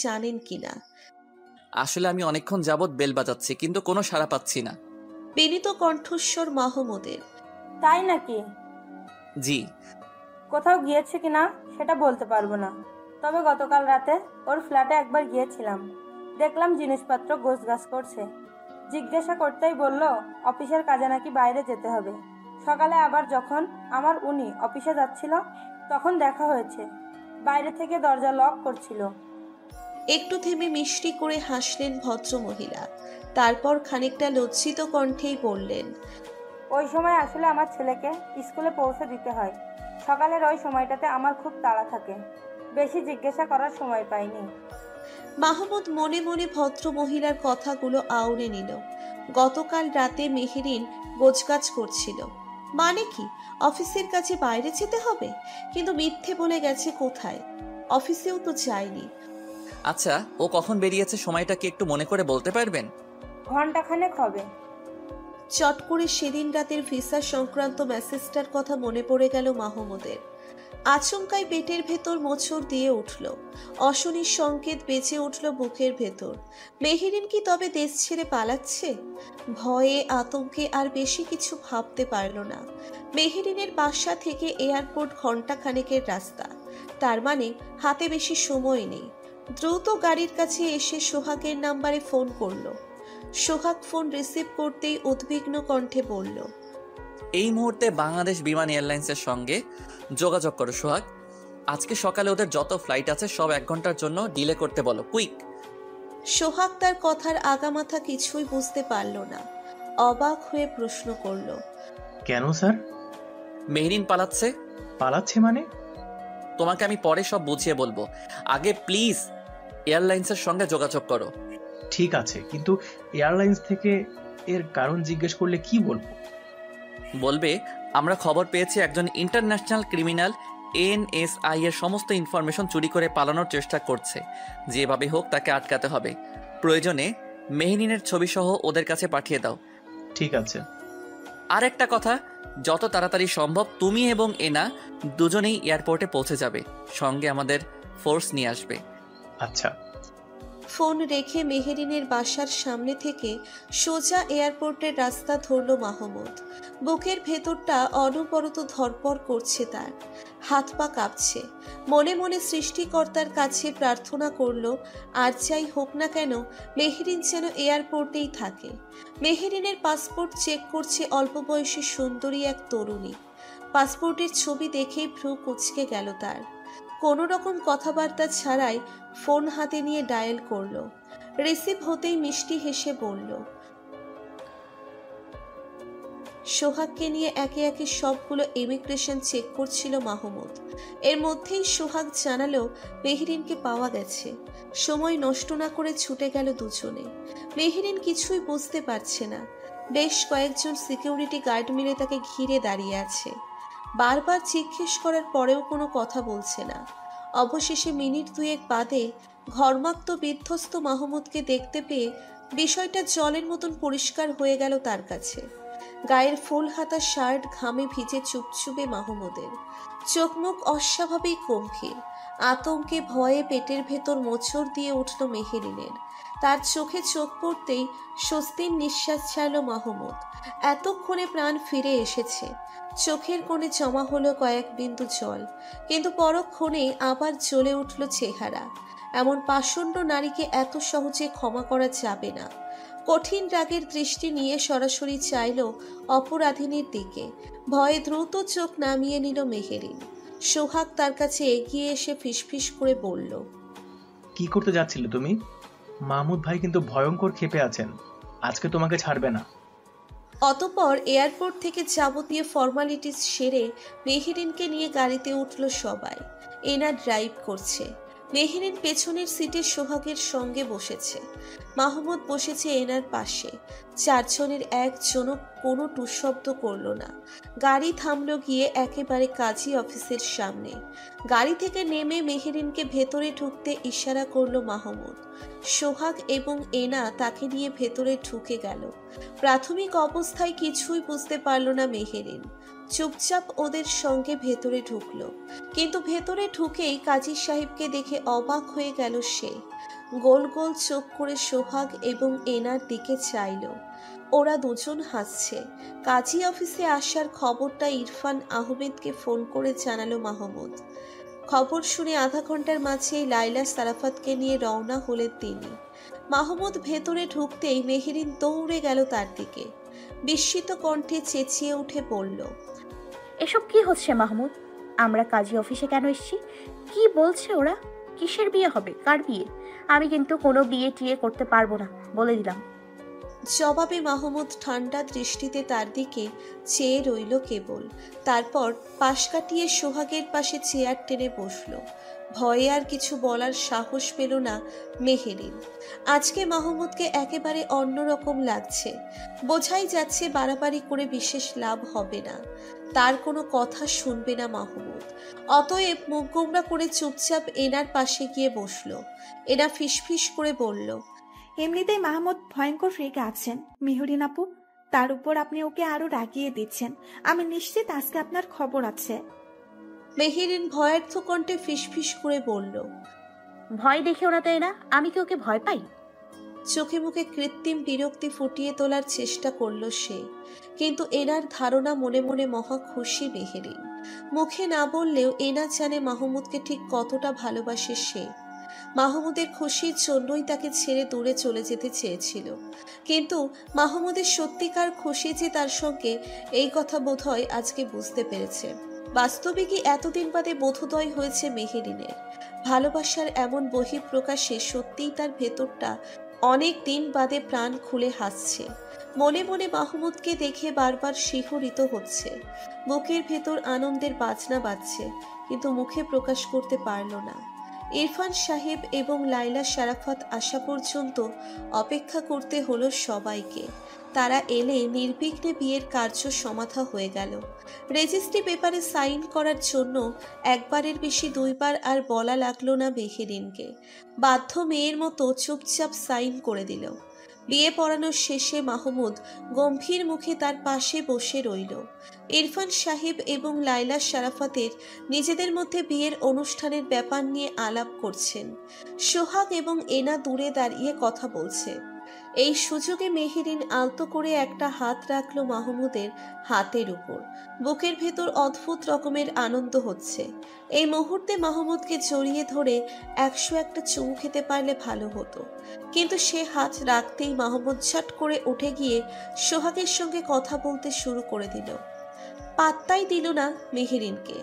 জানেন কিনা। আসলে আমি অনেকক্ষণ যাবৎ বেল বাজাচ্ছি, কিন্তু কোনো সাড়া পাচ্ছি না। বিনীত কণ্ঠস্বর মাহমুদের। তাই নাকি? জি। কোথাও গিয়েছে কিনা সেটা বলতে পারবো না, তবে গতকাল রাতে ওর ফ্ল্যাটে একবার গিয়েছিলাম। দেখলাম জিনিসপত্র গোছগাছ করছে। জিজ্ঞাসা করতেই বলল অফিসের কাজে নাকি বাইরে যেতে হবে। সকালে আবার যখন আমার উনি অফিসে যাচ্ছিল তখন দেখা হয়েছে, বাইরে থেকে দরজা লক করছিল। একটু থেমে মিষ্টি করে হাসলেন ভদ্রমহিলা। তারপর খানিকটা লজ্জিত কণ্ঠেই বললেন, ওই সময় আসলে আমার ছেলেকে স্কুলে পৌঁছে দিতে হয়। সকালের ওই সময়টাতে আমার খুব তাড়া থাকে, বেশি জিজ্ঞাসা করার সময় পাইনি। মাহমুদ মনে মনে ভদ্রমহিলার কথাগুলো আউড়ে নিল। গতকাল রাতে মেহেরিন গোছগাছ করছিল, মানে কি অফিসের কাছে বাইরে যেতে হবে? কিন্তু মিথ্যে বলে গেছে কোথায়? অফিসেও তো যায়নি। আচ্ছা, ও কখন বেরিয়েছে সময়টা কি একটু মনে করে বলতে পারবেন? ঘন্টাখানেক হবে। চট করে সেদিন রাতের ভিসা সংক্রান্ত মেসেজটার কথা মনে পড়ে গেল মাহমুদের। আচমকাই পেটের ভেতর মোচড় দিয়ে উঠল, অশনির সংকেত বেজে উঠল বুকের ভেতর। মেহেরিন কি তবে দেশ ছেড়ে পালাচ্ছে? ভয়ে আতঙ্কে আর বেশি কিছু ভাবতে পারল না। মেহেরিনের বাসা থেকে এয়ারপোর্ট ঘন্টাখানেকের রাস্তা, তার মানে হাতে বেশি সময় নেই। দ্রুত গাড়ির কাছে এসে সোহাগের নাম্বারে ফোন করল। সোহাগ ফোন রিসিভ করতেই উদ্বিগ্ন কণ্ঠে বলল, এই মুহূর্তে বাংলাদেশ বিমান এয়ারলাইন্সের সঙ্গে যোগাযোগ করো সোহাগ। আজকে সকালে ওদের যত ফ্লাইট আছে সব 1 ঘন্টার জন্য ডিলে করতে বলো, কুইক। সোহাগ তার কথার আগামাথা কিছুই বুঝতে পারল না। অবাক হয়ে প্রশ্ন করল, কেন স্যার? মেহরিন পালাচ্ছে। পালাচ্ছে মানে? তোমাকে আমি পরে সব বুঝিয়ে বলবো, আগে প্লিজ এয়ারলাইন্সের সঙ্গে যোগাযোগ করো। ঠিক আছে, কিন্তু এয়ারলাইন্স থেকে এর কারণ জিজ্ঞেস করলে কি বলবো? বলবে আমরা খবর পেয়েছি একজন ইন্টারন্যাশনাল ক্রিমিনাল এনএসআই এর সমস্ত ইনফরমেশন চুরি করে পালানোর চেষ্টা করছে। যেভাবে হোক তাকে আটকাতে হবে। প্রয়োজনে মেহরিনের ছবি সহ ওদের কাছে পাঠিয়ে দাও। ঠিক আছে। আর একটা কথা, যত তাড়াতাড়ি সম্ভব তুমি এবং এনা দুজনেই এয়ারপোর্টে পৌঁছে যাবে, সঙ্গে আমাদের ফোর্স নিয়ে আসবে। আচ্ছা। ফোন রেখে মেহেরিনের বাসার সামনে থেকে সোজা এয়ারপোর্টের রাস্তা ধরল মাহমুদ। বুকের ভেতরটা অনবরত ধরপড় করছে তার, হাত পা কাঁপছে। মনে মনে সৃষ্টিকর্তার কাছে প্রার্থনা করল, আর যাই হোক না কেন মেহেরিন যেন এয়ারপোর্টেই থাকে। মেহেরিনের পাসপোর্ট চেক করছে অল্প বয়সী সুন্দরী এক তরুণী। পাসপোর্টের ছবি দেখেই ভ্রু কুঁচকে গেল তার। কোনো রকম কথাবার্তা ছাড়াই ফোন হাতে নিয়ে ডায়াল করলো। রিসিভ হতেই মিষ্টি হেসে বলল, সোহাগকে নিয়ে একে একে সবগুলো ইমিগ্রেশন চেক করছিল মাহমুদ। এর মধ্যেই সোহাগ জানালো মেহেরিনকে পাওয়া গেছে। সময় নষ্ট না করে ছুটে গেল দুজনে। মেহেরিন কিছুই বুঝতে পারছে না। বেশ কয়েকজন সিকিউরিটি গার্ড মিলে তাকে ঘিরে দাঁড়িয়ে আছে। বারবার জিজ্ঞেস করার পরেও কোনো কথা বলছে না। অবশেষে মিনিট 2 বাদে ঘর্মাক্ত বিধ্বস্ত মাহমুদকে দেখতে পেয়ে বিষয়টা জলের মতন পরিষ্কার হয়ে গেল তার কাছে। গায়ের ফুল হাতা শার্ট ঘামে ভিজে চুপচুপে মাহমুদের, চোখ মুখ অস্বাভাবিক গম্ভীর। আতঙ্কে ভয়ে পেটের ভেতর মোচড় দিয়ে উঠল মেহেরিনের। তার চোখে চোখ পড়তেই স্বস্তির নিঃশ্বাস ছাড়ল মাহমুদ। এতক্ষণে প্রাণ ফিরে এসেছে। চোখের কোণে জমা হলো কয়েক বিন্দু জল, কিন্তু পরক্ষণে আবার জ্বলে উঠল চেহারা। এমন পাষণ্ড নারীকে এত সহজে ক্ষমা করা যাবে না। কঠিন রাগের দৃষ্টি নিয়ে সরাসরি চাইল অপরাধিনীর দিকে। ভয়ে দ্রুত চোখ নামিয়ে নিল মেহেরিন। সোহাগ তার কাছে এগিয়ে এসে ফিসফিস করে বলল, কি করতে যাচ্ছিলে তুমি? মাহমুদ ভাই কিন্তু ভয়ঙ্কর ক্ষেপে আছেন, আজকে তোমাকে ছাড়বে না। অতঃপর এয়ারপোর্ট থেকে যাবতীয় ফর্মালিটিস সেরে মেহেরিনকে নিয়ে গাড়িতে উঠল সবাই। এনা ড্রাইভ করছে। মেহেরিন পেছনের সিটে সোহাগের সঙ্গে বসেছে। মাহমুদ বসেছে এনার পাশে। চারজনের একজনও কোনো টুশব্দ করল না। গাড়ি থামল গিয়ে একেবারে কাজী অফিসের সামনে। গাড়ি থেকে নেমে মেহেরিনকে ভেতরে ঢুকতে ইশারা করল মাহমুদ। সোহাগ এবং এনা তাকে নিয়ে ভেতরে ঢুকে গেল। প্রাথমিক অবস্থায় কিছুই বুঝতে পারল না মেহেরিন। চুপচাপ ওদের সঙ্গে ভেতরে ঢুকলো। কিন্তু ভেতরে ঢুকেই কাজী সাহেবকে দেখে অবাক হয়ে গেল সে। গোল গোল চোখ করে সোহাগ এবং এনার দিকে চাইল। ওরা দুজন হাসছে। কাজী অফিসে আসার খবরটা ইরফান আহমেদকে ফোন করে জানালো মাহমুদ। খবর শুনে আধা ঘন্টার মাঝেই লাইলা সারাফাতকে নিয়ে রওনা হলেন তিনি। মাহমুদ ভেতরে ঢুকতেই মেহেরিন দৌড়ে গেল তার দিকে। বিস্মিত কণ্ঠে চেঁচিয়ে উঠে বলল, এসব কি হচ্ছে মাহমুদ? আমরা কাজী অফিসে কেন এসেছি? কি বলছে ওরা? কিসের বিয়ে হবে? কার বিয়ে? আমি কিন্তু কোনো বিয়ে টিয়ে করতে পারবো না, বলে দিলাম। জবাবে মাহমুদ ঠান্ডা দৃষ্টিতে তার দিকে চেয়ে রইল কেবল। তারপর পাশ কাটিয়ে সোহাগের পাশে চেয়ার টেনে বসল। ভয়ে আর কিছু বলার সাহস পেল না মেহেরিন। আজকে মাহমুদকে একেবারে অন্যরকম লাগছে। বোঝাই যাচ্ছে বাড়াবাড়ি করে বিশেষ লাভ হবে না। তার কোনো কথা শুনবে না মাহমুদ। অতএব মুখ গোমড়া করে চুপচাপ এনার পাশে গিয়ে বসল। এনা ফিসফিস করে বলল, এমনিতেই মাহমুদ ভয়ঙ্কর রেগে আছেন মেহরিন আপু, তার উপর আপনি ওকে আরো রাগিয়ে দিচ্ছেন। আমি নিশ্চিত আজকে আপনার খবর আছে। মেহেরিন ভয়ার্থ কণ্ঠে ফিসফিস করে বলল, ভয় দেখেও না তাই না? আমি কি ওকে ভয় পাই? চোখে মুখে কৃত্রিম বিরক্তি ফুটিয়ে তোলার চেষ্টা করল সে। কিন্তু এনার ধারণা মনে মনে মহা খুশি মেহেরিন। মুখে না বললেও এনা জানে মাহমুদকে ঠিক কতটা ভালোবাসে সে। মাহমুদের খুশির জন্যই তাকে ছেড়ে দূরে চলে যেতে চেয়েছিল। কিন্তু মাহমুদের সত্যিকার খুশি যে তার সঙ্গে, এই কথা বোধহয় আজকে বুঝতে পেরেছে। বাস্তবে কি এতদিন বাদে বোধোদয় হয়েছে মেহেরিনের। ভালোবাসার এমন বহিঃপ্রকাশে সত্যিই তার ভেতরটা অনেক দিন বাদে প্রাণ খুলে হাসছে। মনে মনে মাহমুদকে দেখে বারবার শিহরিত হচ্ছে। বুকের ভেতর আনন্দের বাজনা বাজছে, কিন্তু মুখে প্রকাশ করতে পারল না। ইরফান সাহেব এবং লাইলা সারাফাত আসা পর্যন্ত অপেক্ষা করতে হলো সবাইকে। তারা এলে নির্বিঘ্নে বিয়ের কার্য সমাধা হয়ে গেল। রেজিস্ট্রি পেপারে সাইন করার জন্য একবারের বেশি দুইবার আর বলা লাগলো না মেহেরিনকে। বাধ্য মেয়ের মতো চুপচাপ সাইন করে দিল। বিয়ে পড়ানোর শেষে মাহমুদ গম্ভীর মুখে তার পাশে বসে রইল। ইরফান সাহেব এবং লাইলা সারাফাতের নিজেদের মধ্যে বিয়ের অনুষ্ঠানের ব্যাপার নিয়ে আলাপ করছেন। সোহাগ এবং এনা দূরে দাঁড়িয়ে কথা বলছে। এই সুযোগে মেহেরিন আলতো করে একটা হাত রাখলো মাহমুদের হাতের উপর। বুকের ভেতর অদ্ভুত রকমের আনন্দ হচ্ছে। এই মুহূর্তে মাহমুদকে জড়িয়ে ধরে 101টা চুমু খেতে পারলে ভালো হতো। কিন্তু সে হাত রাখতেই মাহমুদ ঝট করে উঠে গিয়ে সোহাগের সঙ্গে কথা বলতে শুরু করে দিল। পাত্তাই দিল না মেহেরিনকে।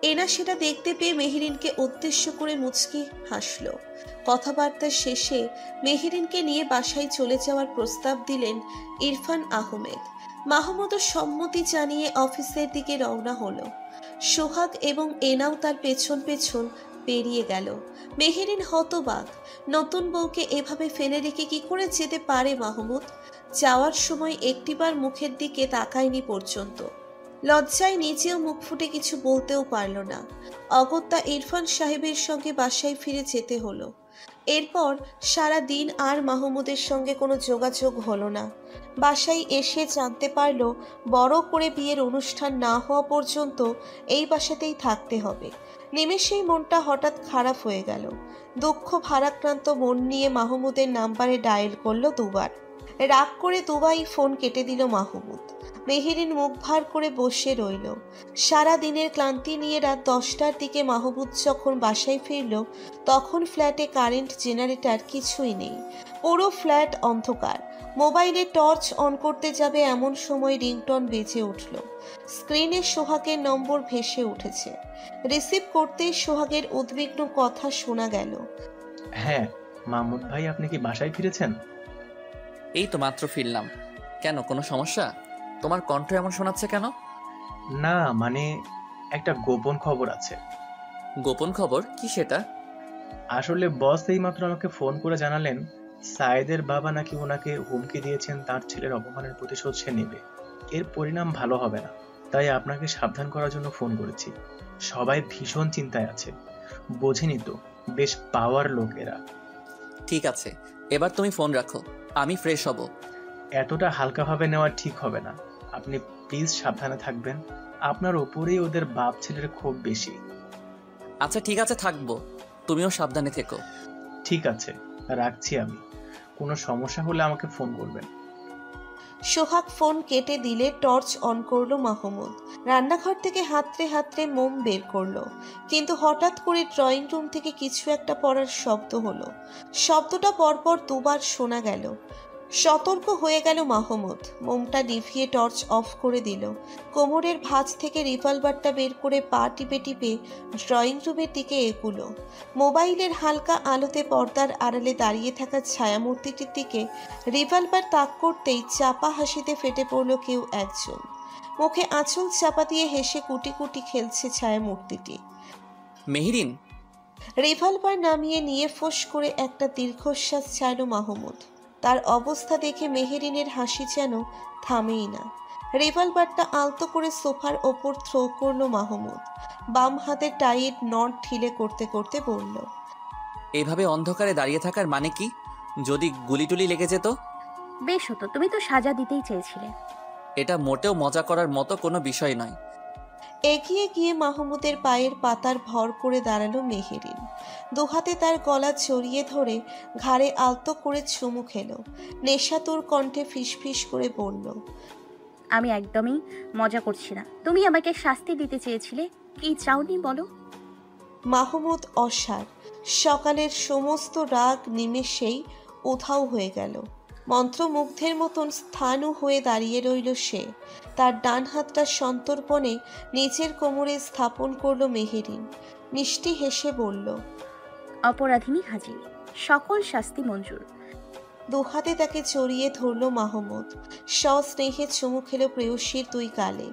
এনা সেটা দেখতে পেয়ে মেহেরিনকে উদ্দেশ্য করে মুচকি হাসল। কথাবার্তা শেষে মেহেরিনকে নিয়ে বাসায় চলে যাওয়ার প্রস্তাব দিলেন ইরফান আহমেদ। মাহমুদও সম্মতি জানিয়ে অফিসের দিকে রওনা হলো। সোহাগ এবং এনাও তার পেছন পেছন পেরিয়ে গেল। মেহেরিন হতবাক। নতুন বউকে এভাবে ফেলে রেখে কি করে যেতে পারে মাহমুদ? যাওয়ার সময় একটিবার মুখের দিকে তাকায়নি পর্যন্ত। লজ্জায় নিজেও মুখ ফুটে কিছু বলতেও পারল না। অগত্যা ইরফান সাহেবের সঙ্গে বাসায় ফিরে যেতে হলো। এরপর সারা দিন আর মাহমুদের সঙ্গে কোনো যোগাযোগ হলো না। বাসায় এসে জানতে পারল বড় করে বিয়ের অনুষ্ঠান না হওয়া পর্যন্ত এই বাসাতেই থাকতে হবে। নিমেষেই মনটা হঠাৎ খারাপ হয়ে গেল। দুঃখ ভারাক্রান্ত মন নিয়ে মাহমুদের নাম্বারে ডায়াল করলো দুবার। রাগ করে দুবাই ফোন কেটে দিল মাহমুদ। মেহেরিন মুখ ভার করে বসে রইল। সারা দিনের ক্লান্তি নিয়ে রাত 10টার দিকে মাহমুদ যখন বাসায় ফিরল, তখন ফ্ল্যাটে কারেন্ট জেনারেটর কিছুই নেই। পুরো ফ্ল্যাট অন্ধকার। মোবাইলে টর্চ অন করতে যাবে এমন সময় রিংটন বেজে উঠল। স্ক্রিনে সোহাগের নম্বর ভেসে উঠেছে। রিসিভ করতেই সোহাগের উদ্বিগ্ন কথা শোনা গেল। হ্যাঁ মাহমুদ ভাই, আপনি কি বাসায় ফিরেছেন? এই তো মাত্র ফিরলাম। কেন, কোনো সমস্যা? তোমার কণ্ঠ এমন শোনাচ্ছে কেন? না মানে একটা গোপন খবর আছে। গোপন খবর? কি সেটা? আসলে বস এইমাত্র আমাকে ফোন করে জানালেন সায়েদের বাবা নাকি ওনাকে হুমকি দিয়েছেন তার ছেলের অপমানের প্রতিশোধ সে নেবে। এর পরিণাম ভালো হবে না, তাই আপনাকে সাবধান করার জন্য ফোন করেছি। সবাই ভীষণ চিন্তায় আছে, বোঝেনি তো, বেশ পাওয়ার লোক এরা। ঠিক আছে, এবার তুমি ফোন রাখো, আমি ফ্রেশ হব। এতটা হালকাভাবে নেওয়া ঠিক হবে না। আপনি প্লিজ সাবধানে থাকবেন। আপনার ওপরেই ওদের বাপ ছেলের ক্ষোভ বেশি। আচ্ছা ঠিক আছে, থাকবো। তুমিও সাবধানে থেকো। ঠিক আছে, রাখছি আমি। কোনো সমস্যা হলে আমাকে ফোন করবেন। সোহাগ ফোন কেটে দিলে টর্চ অন করলো মাহমুদ। রান্নাঘর থেকে হাতড়ে হাতড়ে মোম বের করলো, কিন্তু হঠাৎ করে ড্রয়িং রুম থেকে কিছু একটা পড়ার শব্দ হলো। শব্দটা পরপর দুবার শোনা গেল। সতর্ক হয়ে গেল মাহমুদ। মোমটা নিভিয়ে টর্চ অফ করে দিল। কোমরের ভাঁজ থেকে রিভলভারটা বের করে পা টিপে টিপে ড্রয়িং রুমের দিকে এগুলো। মোবাইলের হালকা আলোতে পর্দার আড়ালে দাঁড়িয়ে থাকা ছায়ামূর্তিটির দিকে রিভলভার তাক করতেই চাপা হাসিতে ফেটে পড়ল কেউ একজন। মুখে আঁচল চাপা দিয়ে হেসে কুটি কুটি খেলছে ছায়ামূর্তিটি। মেহেরিন। রিভলভার নামিয়ে নিয়ে ফোঁস করে একটা দীর্ঘশ্বাস ছাড়ল মাহমুদ। তার অবস্থা দেখে মেহেরিনের হাসি যেন থামেই না। রিভলভারটা আলতো করে সোফার ওপর থ্রো করলো মাহমুদ। বাম হাতে টাইট নট ঢিলে করতে করতে বলল, এইভাবে অন্ধকারে দাঁড়িয়ে থাকার মানে কি? যদি গুলি টুলি লেগে যেত? বেশ হতো, তুমি তো সাজা দিতেই চেয়েছিলে। এটা মোটেও মজা করার মতো কোনো বিষয় নয়। এগিয়ে গিয়ে মাহমুদের পায়ের পাতার ভর করে দাঁড়ালো মেহেরিন। দুহাতে তার গলা জড়িয়ে ধরে ঘাড়ে আলতো করে চুমু খেলো। নেশাতুর কণ্ঠে ফিসফিস করে বলল, আমি একদমই মজা করছি না। তুমি আমাকে শাস্তি দিতে চেয়েছিলে, কি চাওনি বলো? মাহমুদ অসার। সকালের সমস্ত রাগ নিমেষেই উধাও হয়ে গেল। মন্ত্রমুগ্ধের মতন স্থাণু হয়ে দাঁড়িয়ে রইল সে। তার ডান হাতটা সন্তর্পণে নিচের কোমরে স্থাপন করলো মেহেরিন। মিষ্টি হেসে বলল, অপরাধিনী হাজির, সকল শাস্তি মঞ্জুর। দুহাতে তাকে জড়িয়ে ধরল মাহমুদ। সস্নেহে চুমু খেলো প্রেয়সীর দুই গালে।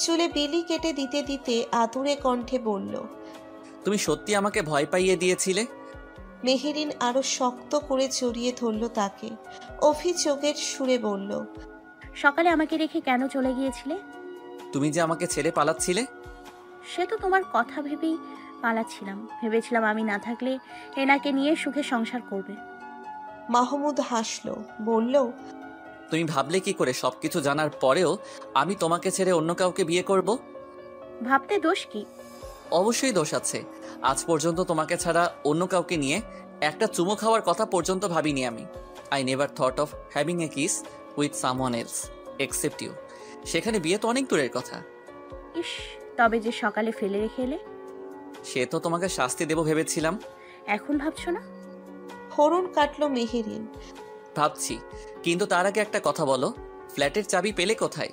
চুলে বিলি কেটে দিতে দিতে আদুরে কণ্ঠে বলল, তুমি সত্যি আমাকে ভয় পাইয়ে দিয়েছিলে। মেহেরিন আরো শক্ত করে জড়িয়ে ধরল তাকে। অভিযোগের সুরে বলল, সকালে আমাকে রেখে কেন চলে গিয়েছিলে? তুমি যে আমাকে ছেড়ে পালাচ্ছিলে। সে তো তোমার কথা ভেবেই পালাচ্ছিলাম। ভেবেছিলাম আমি না থাকলে এনাকে নিয়ে সুখে সংসার করবে। মাহমুদ হাসল, বলল, তুমি ভাবলে কি করে সবকিছু জানার পরেও আমি তোমাকে ছেড়ে অন্য কাউকে বিয়ে করব? ভাবতে দোষ কি? অবশ্যই দোষ আছে। আজ পর্যন্ত তোমাকে ছাড়া অন্য কাউকে নিয়ে একটা চুমো খাওয়ার কথা পর্যন্ত ভাবিনি আমি। I never thought of having a kiss with someone else except you. সেখানে বিয়ে তো অনেক দূরের কথা। ইস, তবে যে সকালে ফেলে রেখে এলে। সে তো তোমাকে শাস্তি দেব ভেবেছিলাম। এখন ভাবছো না? ফোরন কাটল মেহেরিন। ভাবছি, কিন্তু তার আগে একটা কথা বলো, ফ্ল্যাটের চাবি পেলে কোথায়?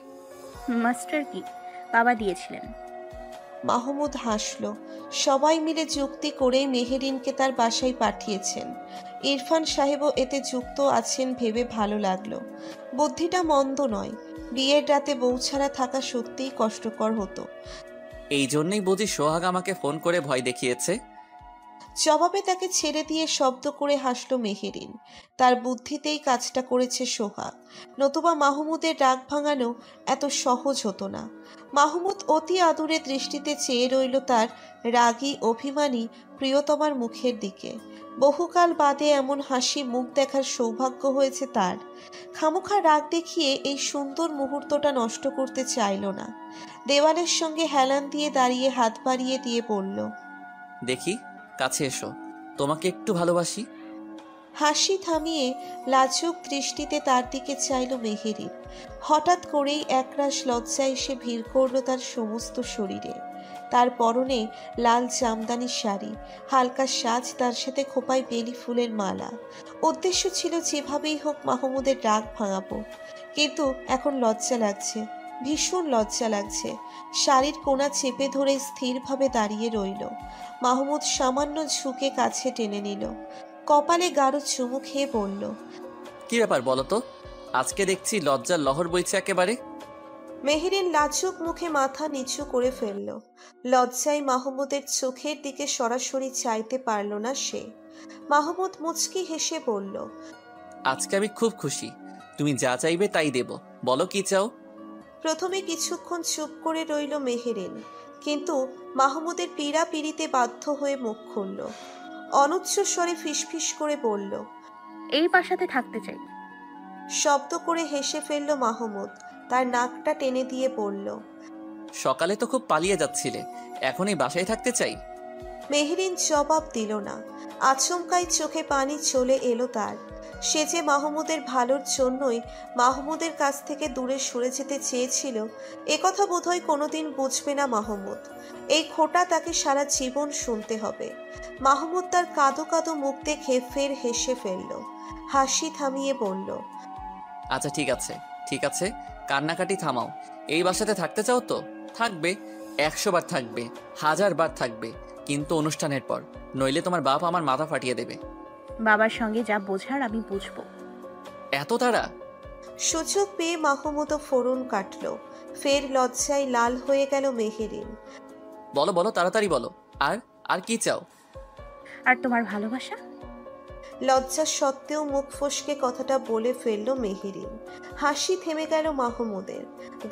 মাস্টার কি বাবা দিয়েছিলেন। মাহমুদ হাসল। সবাই মিলে যুক্তি করে মেহেরিনকে তার বাসায় পাঠিয়েছেন। ইরফান সাহেবও এতে যুক্ত আছেন ভেবে ভালো লাগলো। বুদ্ধিটা মন্দ নয়। বিয়ের রাতে বউ ছাড়া থাকা সত্যিই কষ্টকর হতো। এই জন্যই বুঝি সোহাগ আমাকে ফোন করে ভয় দেখিয়েছে। জবাবে তাকে ছেড়ে দিয়ে শব্দ করে হাসল মেহেরিন। তার বুদ্ধিতেই কাজটা করেছে সোহাগ, নতুবা মাহমুদের রাগ ভাঙানো এত সহজ হতো না। মাহমুদ অতি আদুরে দৃষ্টিতে চেয়ে রইল তার রাগী অভিমানী প্রিয়তমার মুখের দিকে। বহুকাল বাদে এমন হাসি মুখ দেখার সৌভাগ্য হয়েছে তার। খামোখা রাগ দেখিয়ে এই সুন্দর মুহূর্তটা নষ্ট করতে চাইল না। দেওয়ালের সঙ্গে হেলান দিয়ে দাঁড়িয়ে হাত বাড়িয়ে দিয়ে বলল, দেখি, কাছে এসো, তোমাকে একটু ভালোবাসি। হাসি থামিয়ে লাজুক দৃষ্টিতে তার দিকে চাইল মেহেরিন। হঠাৎ করেই একরাশ লজ্জা এসে ভিড় করল তার সমস্ত শরীরে। তার পরনে লাল জামদানি শাড়ি, হালকা সাজ, তার সাথে খোপায় বেলি ফুলের মালা। উদ্দেশ্য ছিল যেভাবেই হোক মাহমুদের রাগ ভাঙাবো, কিন্তু এখন লজ্জা লাগছে, ভীষণ লজ্জা লাগছে। শাড়ির কোণা চেপে ধরে স্থিরভাবে দাঁড়িয়ে রইল। মাহমুদ সামান্য ঝুঁকে কাছে টেনে নিল। কপালে গাঢ় চুমু খেয়ে বলল, কি ব্যাপার বলো তো? আজকে দেখছি লজ্জার লহর বইছে একেবারে। মেহেরিন লাজুক মুখে মাথা নিচু করে ফেলল। লজ্জায় মাহমুদের চোখের দিকে সরাসরি চাইতে পারল না সে। মাহমুদ মুচকি হেসে বলল, আজকে আমি খুব খুশি। তুমি যা চাইবে তাই দেব, বলো কি চাও? প্রথমে কিছুক্ষণ চুপ করে রইল মেহেরিন, কিন্তু মাহমুদের পীড়াপিড়িতে বাধ্য হয়ে মুখ খুলল। অনুচ্চ স্বরে ফিসফিস করে বলল, এই বাসাতে থাকতে চাই। শব্দ করে হেসে ফেলল মাহমুদ। তার নাকটা টেনে দিয়ে বলল, সকালে তো খুব পালিয়ে যাচ্ছিলে, এখন এই বাসায় থাকতে চাই? মেহেরিন জবাব দিল না। আচমকাই চোখে পানি চলে এলো তার। সে যে মাহমুদের ভালোর জন্যই মাহমুদের কাছ থেকে দূরে সরে যেতে চেয়েছিল, একথা বোধহয় কোনোদিন বুঝবে না মাহমুদ। এই খোঁটা তাকে সারা জীবন শুনতে হবে। মাহমুদ তার কাঁদো কাঁদো মুখ দেখে ফের হেসে ফেলল, হাসি থামিয়ে বলল, আচ্ছা ঠিক আছে, ঠিক আছে, কান্নাকাটি থামাও। এই বাসাতে থাকতে চাও তো? থাকবে, 100 বার থাকবে, 1000 বার থাকবে, কিন্তু অনুষ্ঠানের পর, নইলে তোমার বাপ আমার মাথা ফাটিয়ে দেবে। বাবার সঙ্গে যা বোঝার আমি বুঝবো। এত তাড়া? সুযোগ পেয়ে মাহমুদও ফোরন কাটল। ফের লজ্জায় লাল হয়ে গেল মেহেরিন। বলো বলো, তাড়াতাড়ি বলো। আর আর কি চাও? আর তোমার ভালোবাসা। লজ্জা সত্ত্বেও মুখ ফসকে কথাটা বলে ফেলল মেহেরিন। হাসি থেমে গেল মাহমুদের।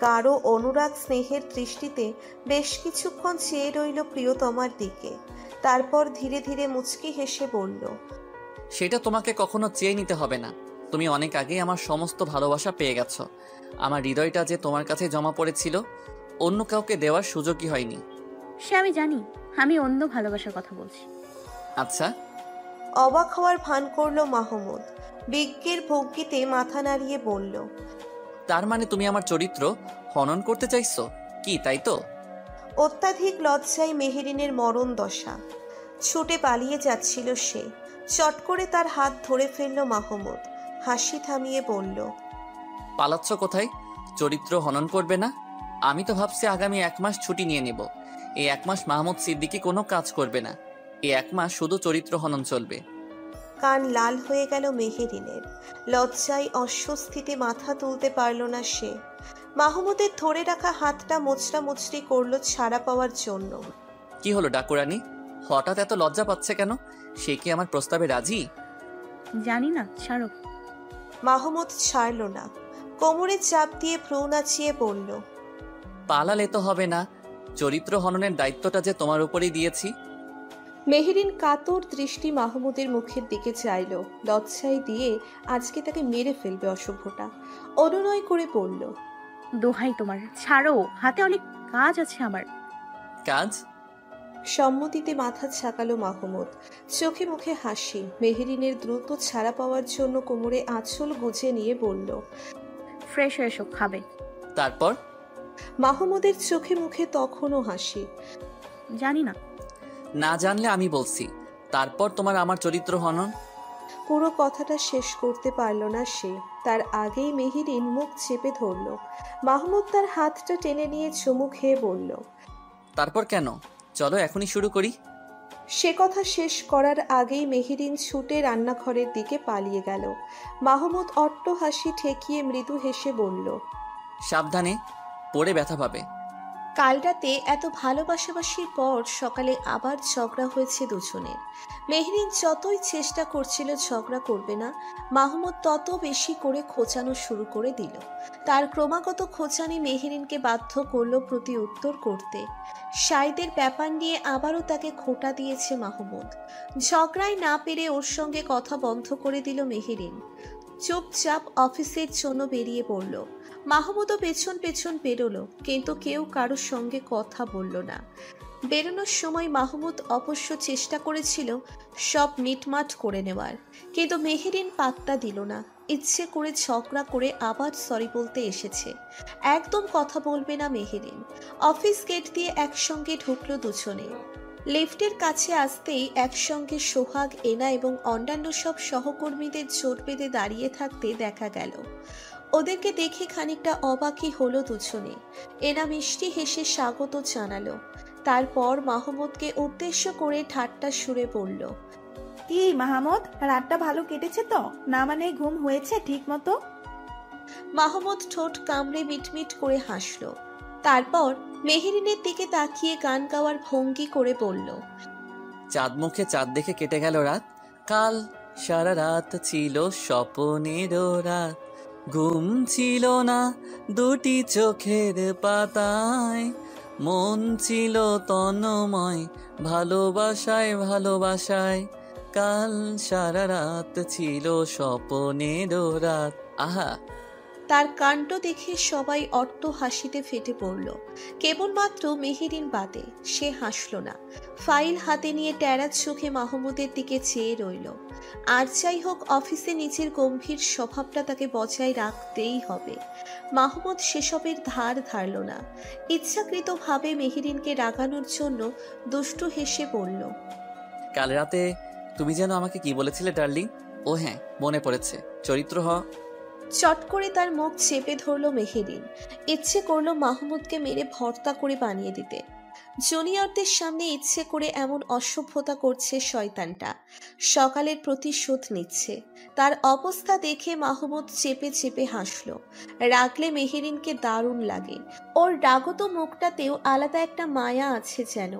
গাঢ় অনুরাগ স্নেহের দৃষ্টিতে বেশ কিছুক্ষণ চেয়ে রইল প্রিয়তমার দিকে। তারপর ধীরে ধীরে মুচকি হেসে বলল, সেটা তোমাকে কখনো চেয়ে নিতে হবে না। তুমি অনেক আগেই আমার সমস্ত ভালোবাসা পেয়ে গেছো। আমার হৃদয়টা যে তোমার কাছে জমা পড়েছিল, অন্য কাউকে দেওয়ার সুযোগই হয়নি। সে আমি জানি, আমি অন্য ভালোবাসার কথা বলছি। আচ্ছা। অবাক হওয়ার ভান করল মাহমুদ। বিজ্ঞের ভঙ্গিতে মাথা নাড়িয়ে বলল, তার মানে তুমি আমার চরিত্র হনন করতে চাইছো কি, তাই তো? অত্যাধিক লজ্জায় মেহেরিনের মরণ দশা। ছুটে পালিয়ে যাচ্ছিল সে। চট করে তার হাত ধরে ফেলল মাহমুদ। হাসি থামিয়ে বলল, পালাচ্ছ কোথায়? চরিত্র হনন করবে না? আমি তো ভাবছি আগামী 1 মাস ছুটি নিয়ে নেব। এই 1 মাস মাহমুদ সিদ্দিকী কোনো কাজ করবে না। এই 1 মাস শুধু চরিত্র হনন চলবে। কান লাল হয়ে গেল মেহেরিনের। লজ্জায় অস্বস্তিতে মাথা তুলতে পারল না সে। মাহমুদের ধরে রাখা হাতটা মোচড়া মুচড়ি করল ছাড়া পাওয়ার জন্য। কি হলো ডাকুরানি, হঠাৎ এত লজ্জা পাচ্ছে কেন? সে কি আমার প্রস্তাবে রাজি? জানি না, ছাড়ো। মাহমুদ ছাড়ল না। কোমরে চাপ দিয়ে ভ্রু নাচিয়ে বলল, পালালে তো হবে না। চরিত্র হননের দায়িত্বটা যে তোমার উপরেই দিয়েছি। মেহেরিন কাতর দৃষ্টি মাহমুদের মুখের দিকে চাইল। লজ্জায় দিয়ে আজকে তাকে মেরে ফেলবে অশুভটা। অনুনয় করে বলল, দোহাই তোমার, ছাড়ো, হাতে অনেক কাজ আছে আমার। কাজ? সম্মতিতে মাথা ঝাঁকালো মাহমুদ। চোখে মুখে হাসি। মেহেরিনের দ্রুত ছাড়া পাওয়ার জন্য কোমরে আঁচল গুজে নিয়ে বলল, ফ্রেশ হয়ে এসো, খাবে। তারপর? মাহমুদের চোখে মুখে তখনও হাসি। জানি না। না জানলে আমি বলছি, তারপর তোমার আমার চরিত্র হনন। পুরো কথাটা শেষ করতে পারল না সে। তার আগেই মেহেরিন মুখ চেপে ধরল। মাহমুদ তার হাতটা টেনে নিয়ে চুমু খেয়ে বলল, তারপর কেন? চলো এখনই শুরু করি। সে কথা শেষ করার আগেই মেহেরিন ছুটে রান্নাঘরের দিকে পালিয়ে গেল। মাহমুদ অট্ট হাসি ঠেকিয়ে মৃদু হেসে বলল, সাবধানে, পড়ে ব্যথা পাবে। কাল রাতে এত ভালোবাসাবাসির পর সকালে আবার ঝগড়া হয়েছে দুজনের। মেহরিন যতই চেষ্টা করছিল ঝগড়া করবে না, মাহমুদ তত বেশি করে খোঁচানো শুরু করে দিল। তার ক্রমাগত খোঁচানি মেহরিনকে বাধ্য করল প্রতি উত্তর করতে। সাইদের ব্যাপার নিয়ে আবারও তাকে খোঁটা দিয়েছে মাহমুদ। ঝগড়ায় না পেরে ওর সঙ্গে কথা বন্ধ করে দিল মেহরিন। চুপচাপ অফিসের জন্য বেরিয়ে পড়ল। মাহমুদও পেছন পেছন বেরোলো, কিন্তু কেউ কারোর সঙ্গে কথা বলল না। বেরোনোর সময় মাহমুদ অবশ্য চেষ্টা করেছিল সব মিটমাট করে নেওয়ার, কিন্তু মেহেরিন পাত্তা দিল না। ইচ্ছে করে ঝগড়া করে আবার সরি বলতে এসেছে। একদম কথা বলবে না মেহেরিন। অফিস গেট দিয়ে একসঙ্গে ঢুকলো দুজনে। লিফটের কাছে আসতেই একসঙ্গে সোহাগ, এনা এবং অন্যান্য সব সহকর্মীদের জোট বেঁধে দাঁড়িয়ে থাকতে দেখা গেল। ওদেরকে দেখে খানিকটা অবাকই হলো দুজনে। এনা মিষ্টি হেসে স্বাগত জানালো। তারপর মাহমুদকে উদ্দেশ্য করে ঠাট্টা সুরে বলল, কি মাহমুদ, রাতটা ভালো কেটেছে তো? না মানে ঘুম হয়েছে ঠিক মতো? মাহমুদ ঠোঁট কামড়ে মিটমিট করে হাসল। তারপর মেহেরিনের দিকে তাকিয়ে গান গাওয়ার ভঙ্গি করে বলল, চাঁদ মুখে চাঁদ দেখে কেটে গেল রাত। কাল সারা রাত ছিল স্বপ্নের রাত, ঘুম ছিল না দুটি চোখের পাতায়, মন ছিল তন্ময় ভালোবাসায় ভালোবাসায়। কাল সারা রাত ছিল স্বপ্নের রাত। আহা, তার কাণ্ড দেখে সবাই অট্ট হাসিতে ফেটে পড়ল, কেবলমাত্র মেহেরিন বাদে। সে হাসল না, ফাইল হাতে নিয়ে ট্যারা চোখে মাহমুদের দিকে চেয়ে রইল। আর যাই হোক, অফিসে নিজের গম্ভীর স্বভাবটা তাকে বজায় রাখতেই হবে। মাহমুদ সেসবের ধার ধারল না। ইচ্ছাকৃতভাবে মেহেরিনকে রাগানোর জন্য দুষ্টু হেসে বলল, কাল রাতে তুমি যেন আমাকে কি বলেছিলে ডার্লিং? ও হ্যাঁ, মনে পড়েছে। চরিত্র হওয়া। চট করে তার মুখ চেপে ধরল মেহেরিন। ইচ্ছে করলো মাহমুদকে মেরে ভর্তা করে বানিয়ে দিতে। জুনিয়রদের সামনে ইচ্ছে করে এমন অসভ্যতা করছে শয়তানটা। সকালের প্রতিশোধ নিচ্ছে। তার অবস্থা দেখে মাহমুদ চেপে চেপে হাসল। রাগলে মেহেরিনকে দারুণ লাগে। ওর রাগত মুখটাতেও আলাদা একটা মায়া আছে যেন।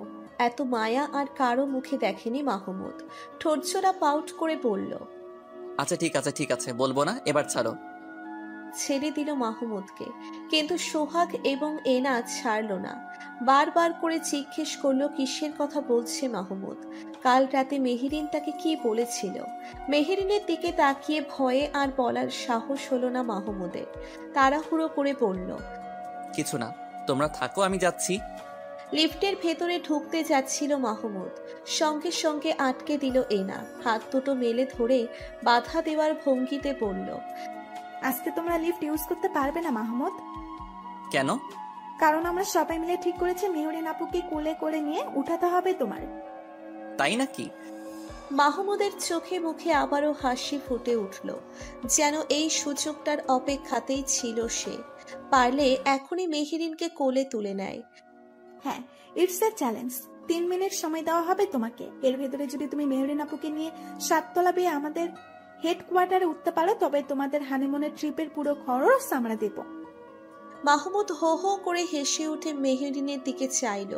এত মায়া আর কারো মুখে দেখেনি মাহমুদ। ঠোঁটজোড়া পাউট করে বলল, আচ্ছা ঠিক আছে, বলবো না, এবার ছাড়ো। ছেড়ে দিল মাহমুদকে, কিন্তু সোহাগ এবং এনা ছাড়ল না। বারবার করে জিজ্ঞেস করলো কিসের কথা বলছে মাহমুদ। কাল রাতে মেহেরিন তাকে কি বলেছিল। মেহেরিনের দিকে তাকিয়ে ভয়ে আর বলার সাহস হলো না মাহমুদের। তাড়াহুড়ো করে বলল, কিছু না, তোমরা থাকো, আমি যাচ্ছি। লিফটের ভেতরে ঢুকতে যাচ্ছিল মাহমুদ, সঙ্গে সঙ্গে আটকে দিল এনা। হাত দুটো মেলে ধরে বাধা দেওয়ার ভঙ্গিতে বলল, আজকে তোমরা লিফট ইউজ করতে পারবে না মাহমুদ। কেন? কারণ আমরা সবাই মিলে ঠিক করেছে মেহরিন আপুকে কোলে করে নিয়ে উঠাতে হবে তোমার। তাই নাকি? মাহমুদের চোখে মুখে আবারও হাসি ফুটে উঠল, যেন এই সুযোগটার অপেক্ষাতেই ছিল সে। পারলে এখনই মেহেরিনকে কোলে তুলে নেয়। হ্যাঁ, ইটস এ চ্যালেঞ্জ। 3 মিনিট সময় দেওয়া হবে তোমাকে। এর ভেতরে যদি তুমি মেহরিন আপুকে নিয়ে 7 তলা বেয়ে আমাদের হেডকোয়ার্টারে উঠতে পারো, তবে তোমাদের হানিমুনের ট্রিপের পুরো খরচ আমরা দেব। মাহমুদ হো হো করে হেসে উঠে মেহেরিনের দিকে চাইল।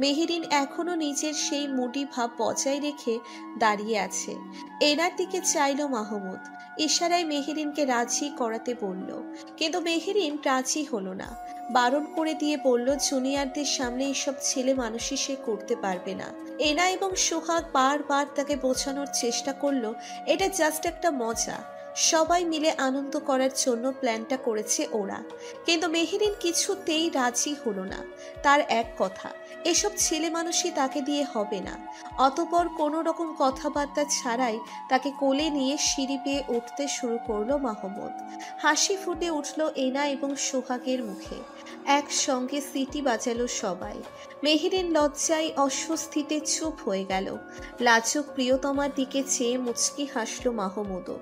মেহেরিন এখনো নিজের সেই মুডি ভাব বজায় রেখে দাঁড়িয়ে আছে। এনার দিকে চাইল মাহমুদ। ইশারায় মেহেরিনকে রাজি করাতে বলল, কিন্তু মেহেরিন রাজি হলো না। বারণ করে দিয়ে বলল, জুনিয়রদের সামনে এসব ছেলে মানুষই সে করতে পারবে না। এনা এবং সোহাগ বারবার তাকে বোঝানোর চেষ্টা করলো এটা জাস্ট একটা মজা, সবাই মিলে আনন্দ করার জন্য প্ল্যানটা করেছে ওরা। কিন্তু মেহেরিন কিছুতেই রাজি হলো না। তার এক কথা, এসব ছেলে মানুষই তাকে দিয়ে হবে না। অতঃপর কোনো রকম কথাবার্তা ছাড়াই তাকে কোলে নিয়ে সিঁড়ি বেয়ে উঠতে শুরু করলো মাহমুদ। হাসি ফুটে উঠল এনা এবং সোহাগের মুখে। একসঙ্গে সিটি বাজালো সবাই। মেহেরিন লজ্জায় অস্বস্তিতে চুপ হয়ে গেল। লাজুক প্রিয়তমার দিকে চেয়ে মুচকি হাসল মাহমুদও।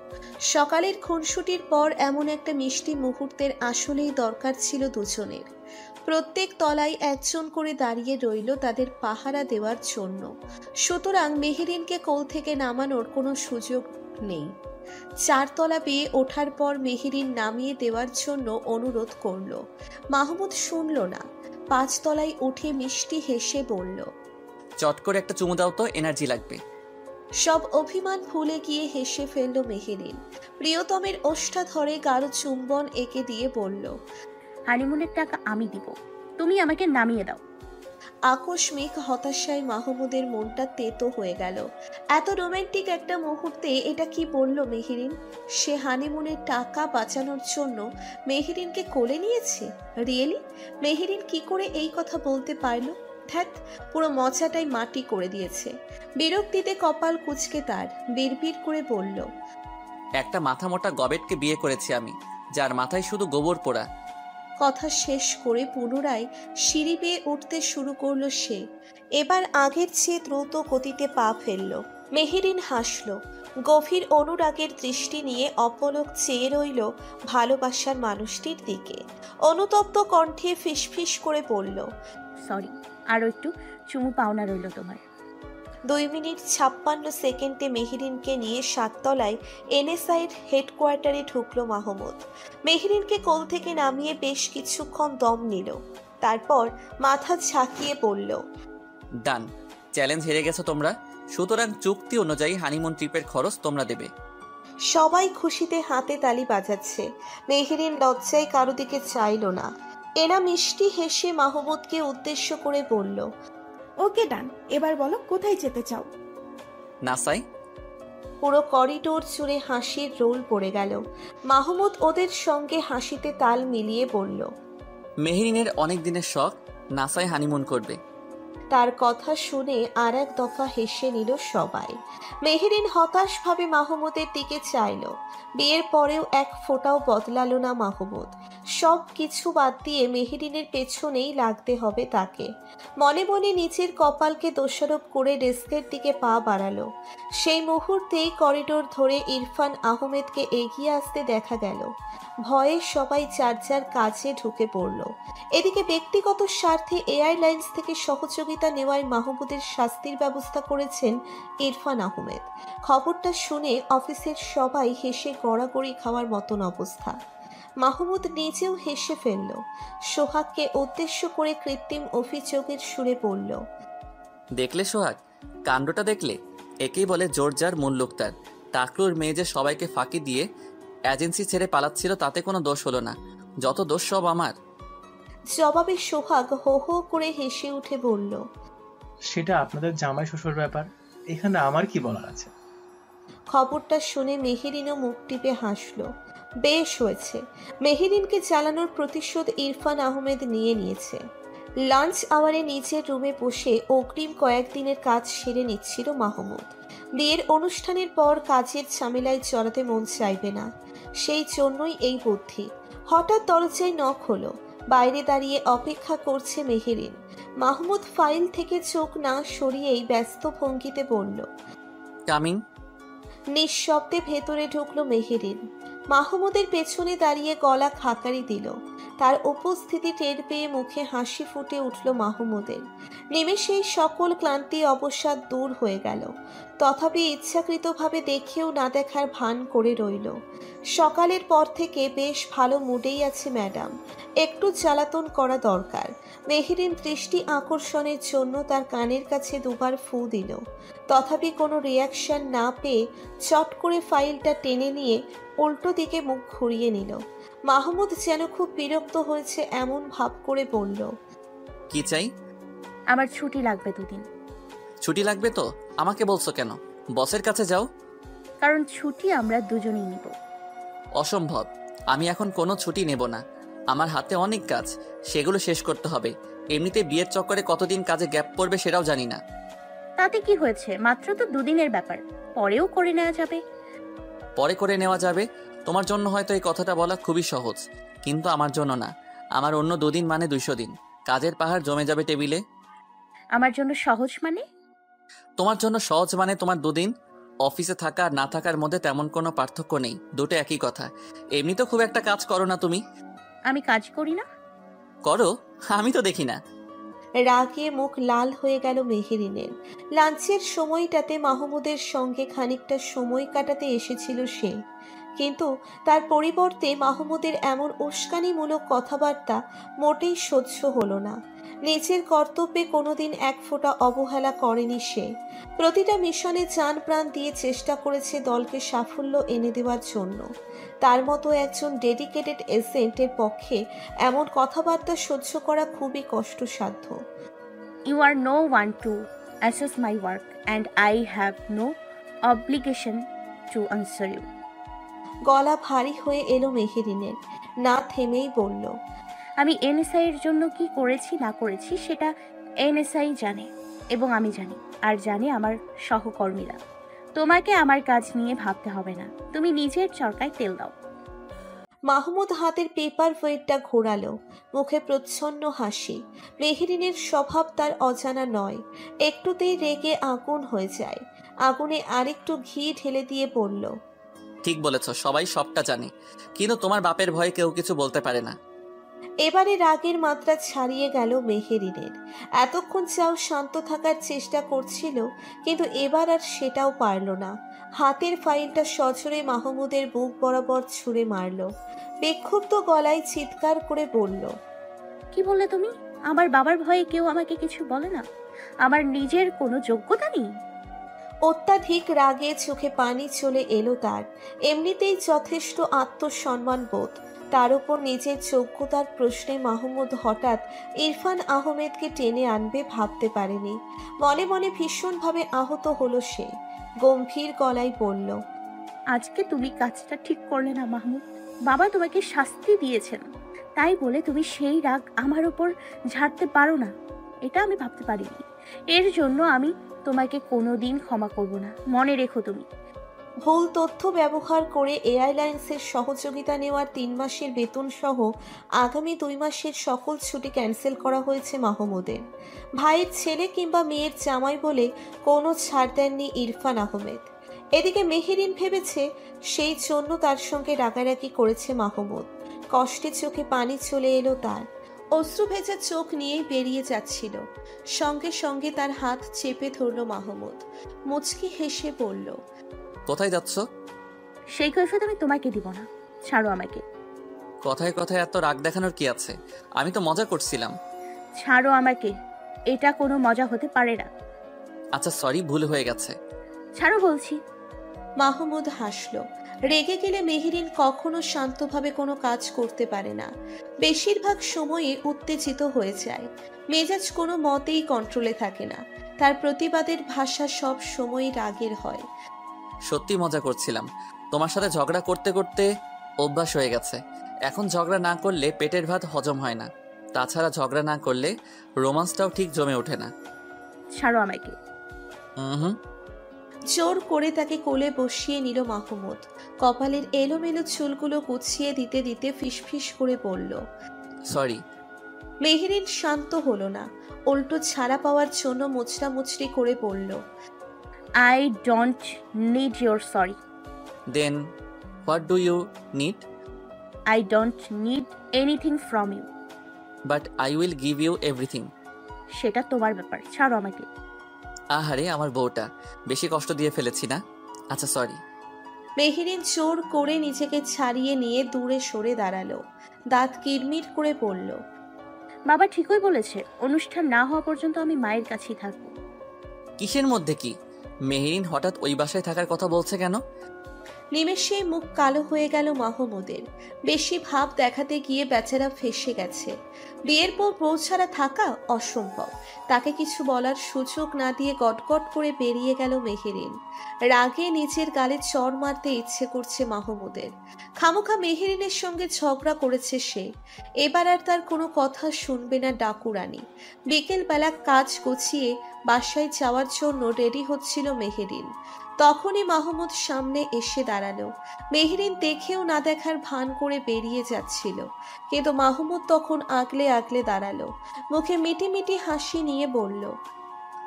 সকালের খুনসুটির পর এমন একটা মিষ্টি মুহূর্তের আসলেই দরকার ছিল দুজনের। প্রত্যেক তলায় একজন করে দাঁড়িয়ে রইল তাদের পাহারা দেওয়ার জন্য। সুতরাং মেহেরিনকে কোল থেকে নামানোর কোনো সুযোগ নেই। 4 তলা পেয়ে ওঠার পর মেহেরিন নামিয়ে দেওয়ার জন্য অনুরোধ করল। মাহমুদ শুনল না। 5 তলায় উঠে মিষ্টি হেসে বলল, চট করে একটা চুমু দাও তো, এনার্জি লাগবে। সব অভিমান ভুলে গিয়ে হেসে ফেলল মেহেরিন। প্রিয়তমের ওষ্ঠা ধরে গাঢ় চুম্বন এঁকে দিয়ে বলল, হানিমুনের টাকা আমি দিব, তুমি আমাকে নামিয়ে দাও। আকস্মিক হতাশায় মাহমুদের মনটা তেতো হয়ে গেল। এত রোমান্টিক একটা মুহূর্তে এটা কি বলল মেহেরিন? সে হানিমুনের টাকা বাঁচানোর জন্য মেহেরিনকে কোলে নিয়েছে? রিয়েলি? মেহেরিন কি করে এই কথা বলতে পারল? ধ্যাত, পুরো মজাটাই মাটি করে দিয়েছে। বিরক্তিতে কপাল কুঁচকে তার বিড়বিড় করে বলল, একটা মাথা মোটা গবেটকে বিয়ে করেছি আমি, যার মাথায় শুধু গোবর পোড়া। কথা শেষ করে পুনরায় সিঁড়ি বেয়ে উঠতে শুরু করলো সে। এবার আগের চেয়ে দ্রুত গতিতে পা ফেলল। মেহেরিন হাসল। গভীর অনুরাগের দৃষ্টি নিয়ে অপলক চেয়ে রইল ভালোবাসার মানুষটির দিকে। অনুতপ্ত কণ্ঠে ফিসফিস করে বলল, সরি, আরও একটু চুমু পাওনা রইল তোমার। 2 মিনিট 56 সেকেন্ডে মেহেরিনকে নিয়ে 7 তলায় এনএসআইয়ের হেডকোয়ার্টারে ঢুকলো মাহমুদ। মেহেরিনকে কোল থেকে নামিয়ে বেশ কিছুক্ষণ দম নিল। তারপর মাথা ঝাঁকিয়ে বলল, ডান, চ্যালেঞ্জ হেরে গেছো তোমরা, সুতরাং চুক্তি অনুযায়ী হানিমুন ট্রিপের খরচ তোমরা দেবে। সবাই খুশিতে হাতে তালি বাজাচ্ছে। মেহেরিন লজ্জায় কারো দিকে চাইল না। এনা মিষ্টি হেসে মাহমুদকে উদ্দেশ্য করে বলল, ওকে ডান, এবার বলো কোথায় যেতে চাও? নাসাই। পুরো করিডোর জুড়ে হাসির রোল পড়ে গেল। মাহমুদ ওদের সঙ্গে হাসিতে তাল মিলিয়ে বলল, মেহরিনের অনেক দিনের শখ নাসায় হানিমুন করবে। তার কথা শুনে আর এক দফা হেসে নিল সবাই। মেহেরিন হতাশভাবে মাহমুদের দিকে চাইল। বিয়ের পরেও এক ফোঁটাও বদলালো না মাহমুদ। সব কিছু বাদ দিয়ে মেহেরিনের পেছনেই লাগতে হবে তাকে। মনে মনে নিজের কপালকে দোষারোপ করে ডেস্কের দিকে পা বাড়ালো। সেই মুহূর্তেই করিডোর ধরে ইরফান আহমেদকে এগিয়ে আসতে দেখা গেল। ভয়ে সবাই যার যার কাজে ঢুকে পড়ল। এদিকে ব্যক্তিগত স্বার্থে এয়ারলাইন্স থেকে সহযোগিতা নেওয়ায় মাহমুদের শাস্তির ব্যবস্থা করেছেন ইরফান আহমেদ। খবরটা শুনে অফিসের সবাই হেসে গড়াগড়ি খাওয়ার মতন অবস্থা। মাহমুদ নিজেও হেসে ফেলল। সোহাগকে উদ্দেশ্য করে কৃত্রিম অভিযোগের সুরে বলল, দেখলে সোহাগ, কাণ্ডটা দেখলে? একেই বলে জোর যার মূল লোক তার। টাকলুর মেয়ে যে সবাইকে ফাঁকি দিয়ে এজেন্সি ছেড়ে পালাচ্ছিল তাতে কোনো দোষ হলো না, যত দোষ সব আমার। জবাবে সোহাগ হো হো করে হেসে উঠে বলল, সেটা আপনাদের জামাই শ্বশুর ব্যাপার, এখানে আমার কি বলার আছে? খবরটা শুনে মেহেরিনও মুখ টিপে হাসল। বেশ হয়েছে, মেহেরিনকে চালানোর প্রতিশোধ ইরফান আহমেদ নিয়েছে। লাঞ্চ আওয়ারে নিচের রুমে বসে অগ্রিম কয়েকদিনের কাজ সেরে নিচ্ছিল মাহমুদ। বিয়ের অনুষ্ঠানের পর কাজের ঝামেলায় জড়াতে মন চাইবে না, সেই জন্যই এই বুদ্ধি। হঠাৎ দরজায় নক হলো। বাইরে দাঁড়িয়ে অপেক্ষা করছে মেহেরিন। মাহমুদ ফাইল থেকে চোখ না সরিয়েই ব্যস্ত ভঙ্গিতে বলল, কামিং। নিঃশব্দে ভেতরে ঢুকলো মেহেরিন। মাহমুদের পেছনে দাঁড়িয়ে গলা খাকারি দিল। তার উপস্থিতি টের পেয়ে মুখে হাসি ফুটে উঠল মাহমুদের। নিমেষেই সকল ক্লান্তি অবসাদ দূর হয়ে গেল। তথাপি ইচ্ছাকৃতভাবে দেখেও না দেখার ভান করে রইল। সকালের পর থেকে বেশ ভালো মুডেই আছে ম্যাডাম, একটু জ্বালাতন করা দরকার। মেহেরিন দৃষ্টি আকর্ষণের জন্য তার কানের কাছে দুবার ফু দিল। তথাপি কোনো রিয়াকশন না পেয়ে চট করে ফাইলটা টেনে নিয়ে উল্টো দিকে মুখ ঘুরিয়ে নিল। মাহমুদ যেন খুব বিরক্ত হয়েছে এমন ভাব করে বলল, কি চাই? আমার ছুটি লাগবে 2 দিন। ছুটি লাগবে তো আমাকে বলছো কেন? বসের কাছে যাও। কারণ ছুটি আমরা দুজনেই নিব। অসম্ভব, আমি এখন কোনো ছুটি নেব না। আমার হাতে অনেক কাজ, সেগুলো শেষ করতে হবে। এমনিতে বিয়ের চক্করে কতদিন কাজে গ্যাপ পড়বে সেটাও জানি না। তাতে কি হয়েছে, মাত্র তো 2 দিনের ব্যাপার, পরেও করে নেওয়া যাবে। পরে করে নেওয়া যাবে? তোমার জন্য হয়তো এই কথাটা বলা খুবই সহজ, কিন্তু আমার জন্য না। আমার অন্য 2 দিন মানে 200 দিন, কাজের পাহাড় জমে যাবে টেবিলে। আমার জন্য সহজ মানে? তোমার জন্য সহজ মানে তোমার 2 দিন অফিসে থাকা আর না থাকার মধ্যে তেমন কোনো পার্থক্য নেই, দুটো একই কথা। এমনি তো খুব একটা কাজ করো না তুমি। আমি কাজ করি না? করো, আমি তো দেখি না। রাগে মুখ লাল হয়ে গেল মেহেরিনের। লাঞ্চের সময়টাতে মাহমুদের সঙ্গে খানিকটা সময় কাটাতে এসেছিল সে, কিন্তু তার পরিবর্তে মাহমুদের এমন উস্কানিমূলক কথাবার্তা মোটেই সহ্য হলো না। নিজের কর্তব্যে কোনোদিন এক ফোঁটা অবহেলা করেনি সে। প্রতিটা মিশনে জান প্রাণ দিয়ে চেষ্টা করেছে দলকে সাফল্য এনে দেওয়ার জন্য। তার মতো একজন ডেডিকেটেড এজেন্টের পক্ষে এমন কথাবার্তা সহ্য করা খুবই কষ্টসাধ্য। You are no one to assess my work and I have no obligation to answer you. গলা ভারী হয়ে এলো মেহেরিনের, না থেমেই বলল, আমি এনএসআই এর জন্য কি করেছি না করেছি সেটা এনএসআই জানে এবং আমি জানি, আর জানে আমার সহকর্মীরা। তোমাকে আমার কাজ নিয়ে ভাবতে হবে না, তুমি নিজের চরকায় তেল দাও। মাহমুদ হাতের পেপার ওয়েটটা ঘোরালো, মুখে প্রচ্ছন্ন হাসি। মেহেরিনের স্বভাব তার অজানা নয়, একটুতেই রেগে আগুন হয়ে যায়। আগুনে আরেকটু ঘি ঢেলে দিয়ে বলল, ঠিক বলেছ, সবাই সবটা জানে, কিন্তু তোমার বাপের ভয়ে কেউ কিছু বলতে পারে না। এবারে রাগের মাত্রা ছাড়িয়ে গেল মেহেরিনের। এতক্ষণ চাও শান্ত থাকার চেষ্টা করছিল, কিন্তু এবার আর সেটাও পারল না। হাতের ফাইলটা সজোরে মাহমুদের বুক বরাবর ছুঁড়ে মারল। বিক্ষুব্ধ গলায় চিৎকার করে বলল, কি বললে তুমি? আমার বাবার ভয়ে কেউ আমাকে কিছু বলে না? আমার নিজের কোনো যোগ্যতা নেই? অত্যাধিক রাগে চোখে পানি চলে এলো তার। এমনিতেই যথেষ্ট আত্মসম্মান বোধ, তার উপর নিজের যোগ্যতার প্রশ্নে মাহমুদ হঠাৎ ইরফান আহমেদকে টেনে আনবে ভাবতে পারেনি। মনে মনে ভীষণভাবে আহত হলো সে। গম্ভীর গলায় বলল, আজকে তুমি কাজটা ঠিক করলে না মাহমুদ। বাবা তোমাকে শাস্তি দিয়েছেন, তাই বলে তুমি সেই রাগ আমার উপর ঝাড়তে পারো না, এটা আমি ভাবতে পারিনি। এর জন্য আমি তোমাকে কোনোদিন ক্ষমা করব না, মনে রেখো তুমি। ভুল তথ্য ব্যবহার করে এয়ারলাইন্সের সহযোগিতা নেওয়ার 3 মাসের বেতন সহ আগামী 2 মাসের সকল ছুটি ক্যান্সেল করা হয়েছে মাহমুদের। ভাইয়ের ছেলে কিংবা মেয়ের জামাই বলে কোনো ছাড় দেননি ইরফান আহমেদ। এদিকে মেহেরিন ভেবেছে সেই জন্য তার সঙ্গে রাগারাগি করেছে মাহমুদ। কষ্টে চোখে পানি চলে এলো তার, অশ্রু ভেজা চোখ নিয়েই বেরিয়ে যাচ্ছিল। সঙ্গে সঙ্গে তার হাত চেপে ধরল মাহমুদ, মুচকি হেসে বলল, কোথায় যাচ্ছ? সেই কৈফিয়ত আমি তোমাকে দিব না, ছাড়ো আমাকে। কথায় কথায় এত রাগ দেখানোর কি আছে? আমি তো মজা করছিলাম। ছাড়ো আমাকে, এটা কোনো মজা হতে পারে না। আচ্ছা সরি, ভুল হয়ে গেছে। ছাড়ো বলছি। মাহমুদ হাসল। রেগে গেলে মেহেরিন কখনো শান্তভাবে কোনো কাজ করতে পারে না, বেশিরভাগ সময়ে উত্তেজিত হয়ে যায়। মেজাজ কোনো মতেই কন্ট্রোলে থাকে না, তার প্রতিবাদের ভাষা সব সময় রাগের হয়। সত্যি মজা করছিলাম। তোমার সাথে ঝগড়া করতে করতে অভ্যাস হয়ে গেছে। এখন ঝগড়া না করলে পেটের ভাত হজম হয় না। তাছাড়া ঝগড়া না করলে রোমান্সটাও ঠিক জমে ওঠে না। ছাড়ো আমাকে। হুম। জোর করে তাকে কোলে বসিয়ে নিল মাহমুদ। কপালের এলোমেলো চুলগুলো গুছিয়ে দিতে দিতে ফিসফিস করে বলল, সরি। মেহেরিন শান্ত হলো না, উল্টো ছাড়া পাওয়ার জন্য মুচড়া মুচড়ি করে বলল, I don't need your sorry. Then what do you need? I don't need anything from you. But I will give you everything. সেটা তোমার ব্যাপার, ছাড়ো আমাকে। আহারে আমার বউটা, বেশি কষ্ট দিয়ে ফেলেছি না? আচ্ছা সরি। মেহেরিন জোর করে নিজেকে ছাড়িয়ে নিয়ে দূরে সরে দাঁড়ালো, দাঁত কিরমির করে বলল, বাবা ঠিকই বলেছে, অনুষ্ঠান না হওয়া পর্যন্ত আমি মায়ের কাছেই থাকবো। কিসের মধ্যে কি? মেহেরিন হঠাৎ ওই বাসায় থাকার কথা বলছে কেন? নিমেষেই মুখ কালো হয়ে গেল মাহমুদের। বেশি ভাব দেখাতে গিয়ে বেচারা ফেঁসে গেছে। বিয়ের পর বউ ছাড়া থাকা অসম্ভব। তাকে কিছু বলার সুযোগ না দিয়ে গটগট করে বেরিয়ে গেল মেহেরিন। রাগে নিজের গালে চড় মারতে ইচ্ছে করছে মাহমুদের। খামোখা মেহেরিনের সঙ্গে ঝগড়া করেছে সে। এবার আর তার কোনো কথা শুনবে না ডাকুরানি। বিকেলবেলা কাজ গুছিয়ে বাসায় যাওয়ার জন্য রেডি হচ্ছিল মেহেরিন। তখনই মাহমুদ সামনে এসে দাঁড়ালো। মেহেরিন দেখেও না দেখার ভান করে বেরিয়ে যাচ্ছিল, কিন্তু মাহমুদ তখন আগলে আগলে দাঁড়ালো, মুখে মিটি মিটি হাসি নিয়ে বলল,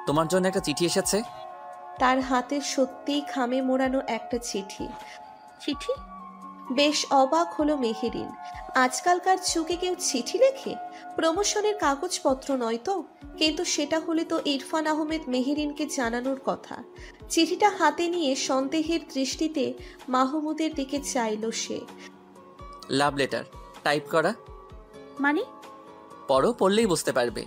তোমার জন্য একটা চিঠি এসেছে। তার হাতে সত্যিই খামে মোড়ানো একটা চিঠি। চিঠি? বেশ অবাক হলো মেহেরিন। আজকালকার যুগে কেউ চিঠি লেখে? প্রমোশনের কাগজপত্র নয় তো? কিন্তু সেটা হলে তো ইরফান আহমেদ মেহেরিনকে জানানোর কথা। চিঠিটা হাতে নিয়ে সন্দেহের দৃষ্টিতে মাহমুদের দিকে চাইল সে। লাভ লেটার, টাইপ করা। মানে? পড়ো, পড়লেই বুঝতে পারবে।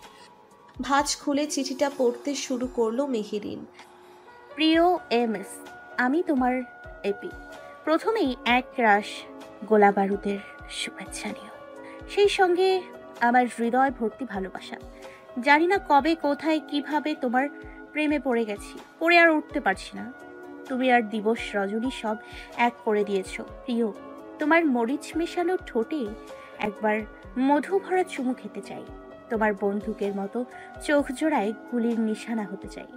ভাঁজ খুলে চিঠিটা পড়তে শুরু করলো মেহেরিন। প্রিয় এমএস, আমি তোমার এপি। প্রথমেই এক রাশ গোলা বারুদের শুভেচ্ছা নিও, সেই সঙ্গে আমার হৃদয় ভর্তি ভালোবাসা। জানি না কবে কোথায় কিভাবে তোমার প্রেমে পড়ে গেছি, পড়ে আর উঠতে পারছি না। তুমি আর দিবস রজনী সব এক করে দিয়েছ। প্রিয়, তোমার মরিচ মেশানো ঠোঁটে একবার মধু ভরা চুমু খেতে চাই। তোমার বন্দুকের মতো চোখ জোড়ায় গুলির নিশানা হতে চাই।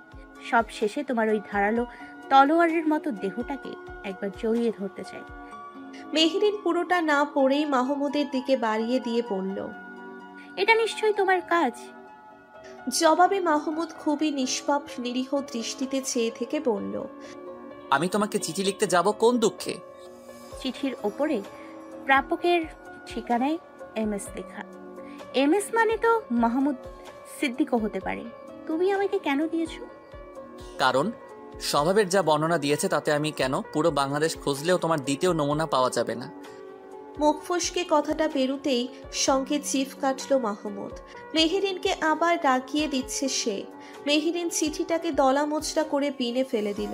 সব শেষে তোমার ওই ধারালো তলোয়ারের মতো দেহটাকে একবার জড়িয়ে ধরতে চাই। মেহেরিন পুরোটা না পড়েই মাহমুদের দিকে বাড়িয়ে দিয়ে বলল, এটা নিশ্চয়ই তোমার কাজ। জবাবে মাহমুদ খুবই নিষ্পাপ নিরীহ দৃষ্টিতে চেয়ে থেকে বলল, আমি তোমাকে চিঠি লিখতে যাব কোন দুঃখে? চিঠির ওপরে প্রাপকের ঠিকানায় এমএস লেখা। এমএস মানে তো মাহমুদ সিদ্দিকও হতে পারে। তুমি আমাকে কেন দিয়েছো? কারণ স্বভাবের যা বর্ণনা দিয়েছে তাতে আমি কেন পুরো বাংলাদেশ খুঁজলেও তোমার দ্বিতীয় নমুনা পাওয়া যাবে না। মুখ ফসকে কথাটা বেরুতেই সঙ্গে জিভ কাটল মাহমুদ। মেহেরিনকে আবার ডাকিয়ে দিচ্ছে সে। মেহেরিন চিঠিটাকে দলা মোচড়া করে বিনে ফেলে দিল।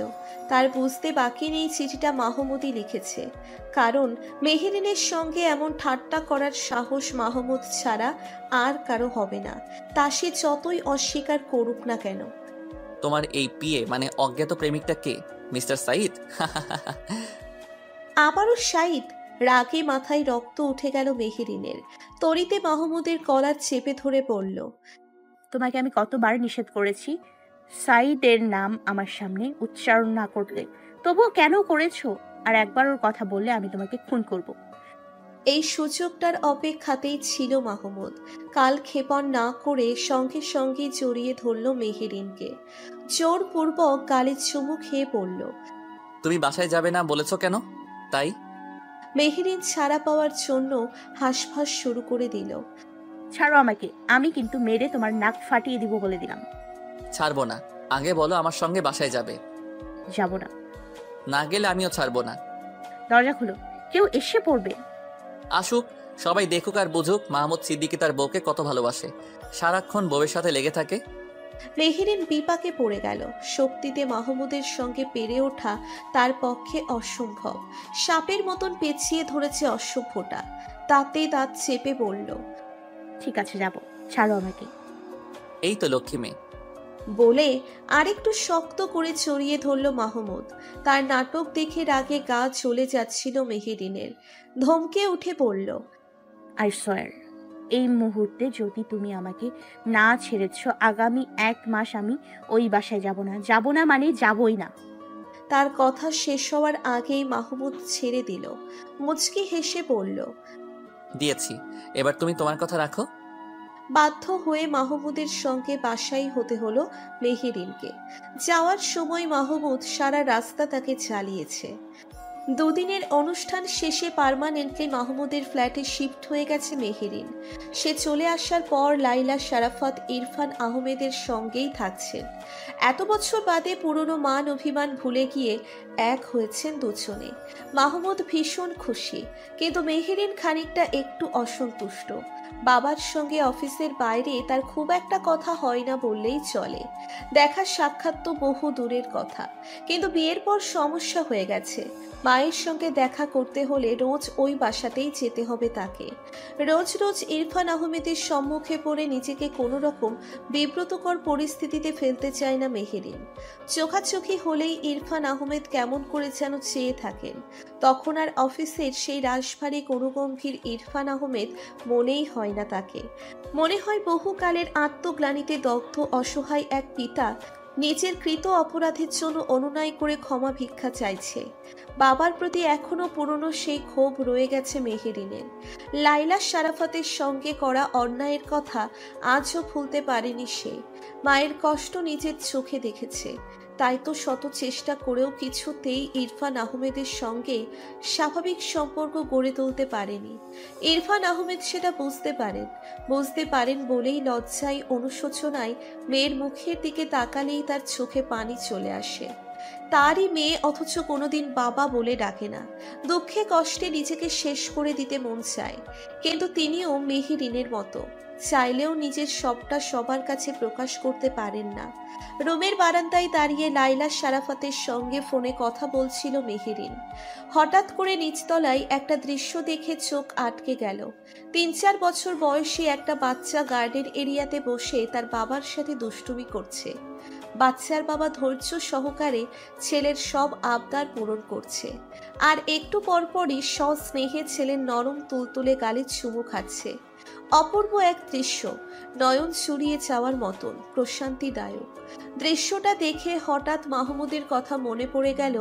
তার বুঝতে বাকি নেই চিঠিটা মাহমুদই লিখেছে, কারণ মেহেরিনের সঙ্গে এমন ঠাট্টা করার সাহস মাহমুদ ছাড়া আর কারো হবে না, তা সে যতই অস্বীকার করুক না কেন। তোমার এই পিয়ে মানে অজ্ঞাত প্রেমিকটা কে? মিস্টার সাইদ। আবারও শাহিদ। রাগে মাথায় রক্ত উঠে গেল মেহেরিনের। তরিতে মাহমুদের কলার চেপে ধরে বলল, তোমাকে আমি কতবার নিষেধ করেছি সাইদের নাম আমার সামনে উচ্চারণ না করতে, তবুও কেন করেছো? আর একবার ওর কথা বললে আমি তোমাকে খুন করব। এই সুযোগটার অপেক্ষাতেই ছিল মাহমুদ। কাল ক্ষেপণ না করে সঙ্গে সঙ্গে জড়িয়ে ধরল মেহেরিনকে। জোরপূর্বক গালে চুমু খেয়ে পড়ল। তুমি বাসায় যাবে না বলেছো কেন? তাই? মেহেরিন ছাড়া পাওয়ার জন্য হাঁসফাঁস শুরু করে দিল। ছাড়ো আমাকে, আমি কিন্তু মেরে তোমার নাক ফাটিয়ে দিব বলে দিলাম। ছাড়বো না। আগে বলো আমার সঙ্গে বাসায় যাবে। যাব না। না গেলে আমিও ছাড়বো না। দরজা খুলো, কেউ এসে পড়বে। আসুক, সবাই দেখুক আর বুঝুক মাহমুদ সিদ্দিকী তার বউকে কত ভালোবাসে। সারাক্ষণ বউয়ের সাথে লেগে থাকে। মেহেরিন বিপাকে পড়ে গেল। শক্তিতে মাহমুদের সঙ্গে পেরে ওঠা তার পক্ষে অসম্ভব। সাপের মতন পেঁচিয়ে ধরেছে অসভ্যটা। তাতে দাঁত চেপে বলল, ঠিক আছে যাব, ছাড়ো আমাকে। এই তো লক্ষ্মী মেয়ে। বলে আরেকটু শক্ত করে চড়িয়ে ধরল মাহমুদ। তার নাটক দেখে রাগে গা চলে যাচ্ছিল মেহেরিনের। ধমকে উঠে বলল, আই সোয়ার, এই মুহূর্তে যদি তুমি আমাকে না ছেড়েছ, আগামী 1 মাস আমি ওই বাসায় যাব না। যাব না মানে যাবই না। তার কথা শেষ হওয়ার আগেই মাহমুদ ছেড়ে দিল। মুচকি হেসে বলল, দিয়েছি, এবার তুমি তোমার কথা রাখো। বাধ্য হয়ে মাহমুদের সঙ্গে বাসাই হতে হলো মেহেরিনকে। যাওয়ার সময় মাহমুদ সারা রাস্তা তাকে চালিয়েছে। দুদিনের অনুষ্ঠান শেষে পার্মানেন্টলি মাহমুদের ফ্ল্যাটে শিফট হয়ে গেছে মেহেরিন। সে চলে আসার পর লাইলা, শারাফত, ইরফান আহমেদের সঙ্গেই থাকছেন। এত বছর বাদে পুরনো মান অভিমান ভুলে গিয়ে এক হয়েছেন দুজনে। মাহমুদ ভীষণ খুশি, কিন্তু মেহেরিন খানিকটা একটু অসন্তুষ্ট। বাবার সঙ্গে অফিসের বাইরে তার খুব একটা কথা হয় না বললেই চলে। দেখা সাক্ষাৎ তো বহু দূরের কথা, কিন্তু বিয়ের পর সমস্যা হয়ে গেছে। মায়ের সঙ্গে দেখা করতে হলে রোজ ওই বাসাতেই যেতে হবে তাকে। রোজ রোজ ইরফান আহমেদের সম্মুখে পড়ে নিজেকে কোনো রকম বিব্রতকর পরিস্থিতিতে ফেলতে চায় না মেহেরিন। চোখাচোখি হলেই ইরফান আহমেদ কেমন করে যেন চেয়ে থাকেন। তখন আর অফিসের সেই রাশভারী গণগম্ভীর ইরফান আহমেদ মনেই হয় না তাকে। মনে হয় বহুকালের আত্মগ্লানিতে দগ্ধ অসহায় এক পিতা নিজের কৃত অপরাধের জন্য অনুনয় করে ক্ষমা ভিক্ষা চাইছে। বাবার প্রতি এখনো পুরনো সেই ক্ষোভ রয়ে গেছে মেহেরিনের। লাইলা, শারাফতের সঙ্গে করা অন্যায়ের কথা আজও ভুলতে পারেনি সে। মায়ের কষ্ট নিজের চোখে দেখেছে, তাই তো শত চেষ্টা করেও কিছুতেই ইরফান আহমেদের সঙ্গে স্বাভাবিক সম্পর্ক গড়ে তুলতে পারেনি। ইরফান আহমেদ সেটা বুঝতে পারেন বলেই লজ্জায়, অনুশোচনায় মেয়ের মুখের দিকে তাকালেই তার চোখে পানি চলে আসে। তারই মেয়ে, অথচ কোনোদিন বাবা বলে ডাকে না। দুঃখে কষ্টে নিজেকে শেষ করে দিতে মন চায়, কিন্তু তিনিও মেহেরিনের মতো চাইলেও নিজের সবটা সবার কাছে প্রকাশ করতে পারেন না। রুমের বারান্দায় দাঁড়িয়ে লাইলা, শারাফতের সঙ্গে ফোনে কথা বলছিল মেহেরিন। হঠাৎ করে নিচতলায় একটা দৃশ্য দেখে চোখ আটকে গেল। 3-4 বছর বয়সী একটা বাচ্চা গার্ডেন এরিয়াতে বসে তার বাবার সাথে দুষ্টুমি করছে। বাচ্চার বাবা ধৈর্য সহকারে ছেলের সব আবদার পূরণ করছে, আর একটু পরপরই সস্নেহে ছেলের নরম তুলতুলে গালে চুমু খাচ্ছে। অপূর্ব এক দৃশ্য, নয়ন চুরিয়ে যাওয়ার মতন প্রশান্তিদায়ক। দৃশ্যটা দেখে হঠাৎ মাহমুদের কথা মনে পড়ে গেল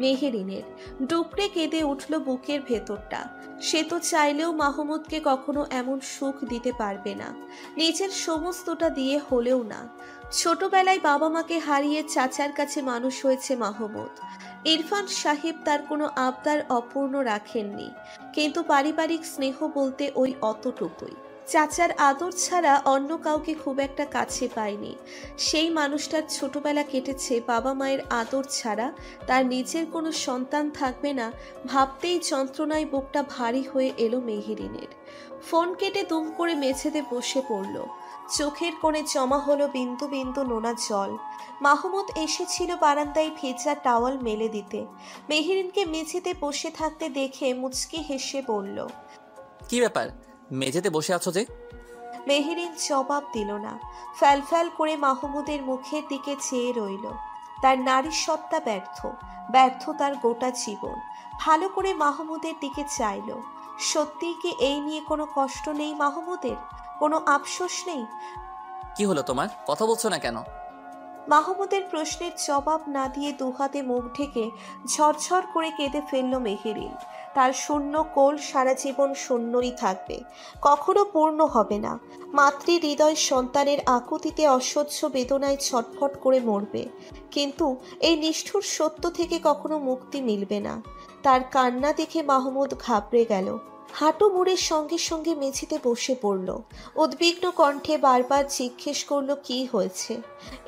মেহেরিনের। ডুকরে কেঁদে উঠল বুকের ভেতরটা। সে তো চাইলেও মাহমুদকে কখনো এমন সুখ দিতে পারবে না, নিজের সমস্তটা দিয়ে হলেও না। ছোটবেলায় বাবা মাকে হারিয়ে চাচার কাছে মানুষ হয়েছে মাহমুদ। ইরফান সাহেব তার কোনো আবদার অপূর্ণ রাখেননি, কিন্তু পারিবারিক স্নেহ বলতে ওই অতটুকুই। চাচার আদর ছাড়া অন্য কাউকে খুব একটা কাছে পায়নি। সেই মানুষটার ছোটবেলা কেটেছে বাবা মায়ের আদর ছাড়া। তার নিজের কোনো সন্তান থাকবে না ভাবতেই যন্ত্রণায় বুকটা ভারী হয়ে এলো মেহেরিনের। ফোন কেটে দুম করে মেঝেতে বসে পড়ল। চোখের কোণে জমা হলো বিন্দু বিন্দু নোনা জল। মাহমুদ এসেছিল বারান্দায় ভেজা টাওয়াল মেলে দিতে। মেহেরিনকে মেঝেতে বসে থাকতে দেখে মুচকি হেসে বলল, কি ব্যাপার, মেঝেতে বসে আছো যে? মেহেরিন জবাব দিল না, ফ্যাল ফ্যাল করে মাহমুদের মুখের দিকে চেয়ে রইল। তার নারী সত্তা ব্যর্থ, ব্যর্থ তার গোটা জীবন। ভালো করে মাহমুদের দিকে চাইল। সত্যিই কি এই নিয়ে কোনো কষ্ট নেই মাহমুদের? কোনো আফসোস নেই? কি হলো তোমার? কথা বলছো না কেন? মাহমুদের প্রশ্নের জবাব না দিয়ে দুহাতে মুখ ঢেকে ঝরঝর করে কেঁদে ফেলল মেহেরিন। তার শূন্য কোল সারা জীবন শূন্যই থাকবে, কখনো পূর্ণ হবে না। মাতৃ হৃদয় সন্তানের আকুতিতে অসহ্য বেদনায় ছটফট করে মরবে, কিন্তু এই নিষ্ঠুর সত্য থেকে কখনো মুক্তি মিলবে না। তার কান্না দেখে মাহমুদ ঘাবড়ে গেল। হাঁটু মুড়ের সঙ্গে সঙ্গে মেঝেতে বসে পড়ল। উদ্বিগ্ন কণ্ঠে বারবার জিজ্ঞেস করল কি হয়েছে।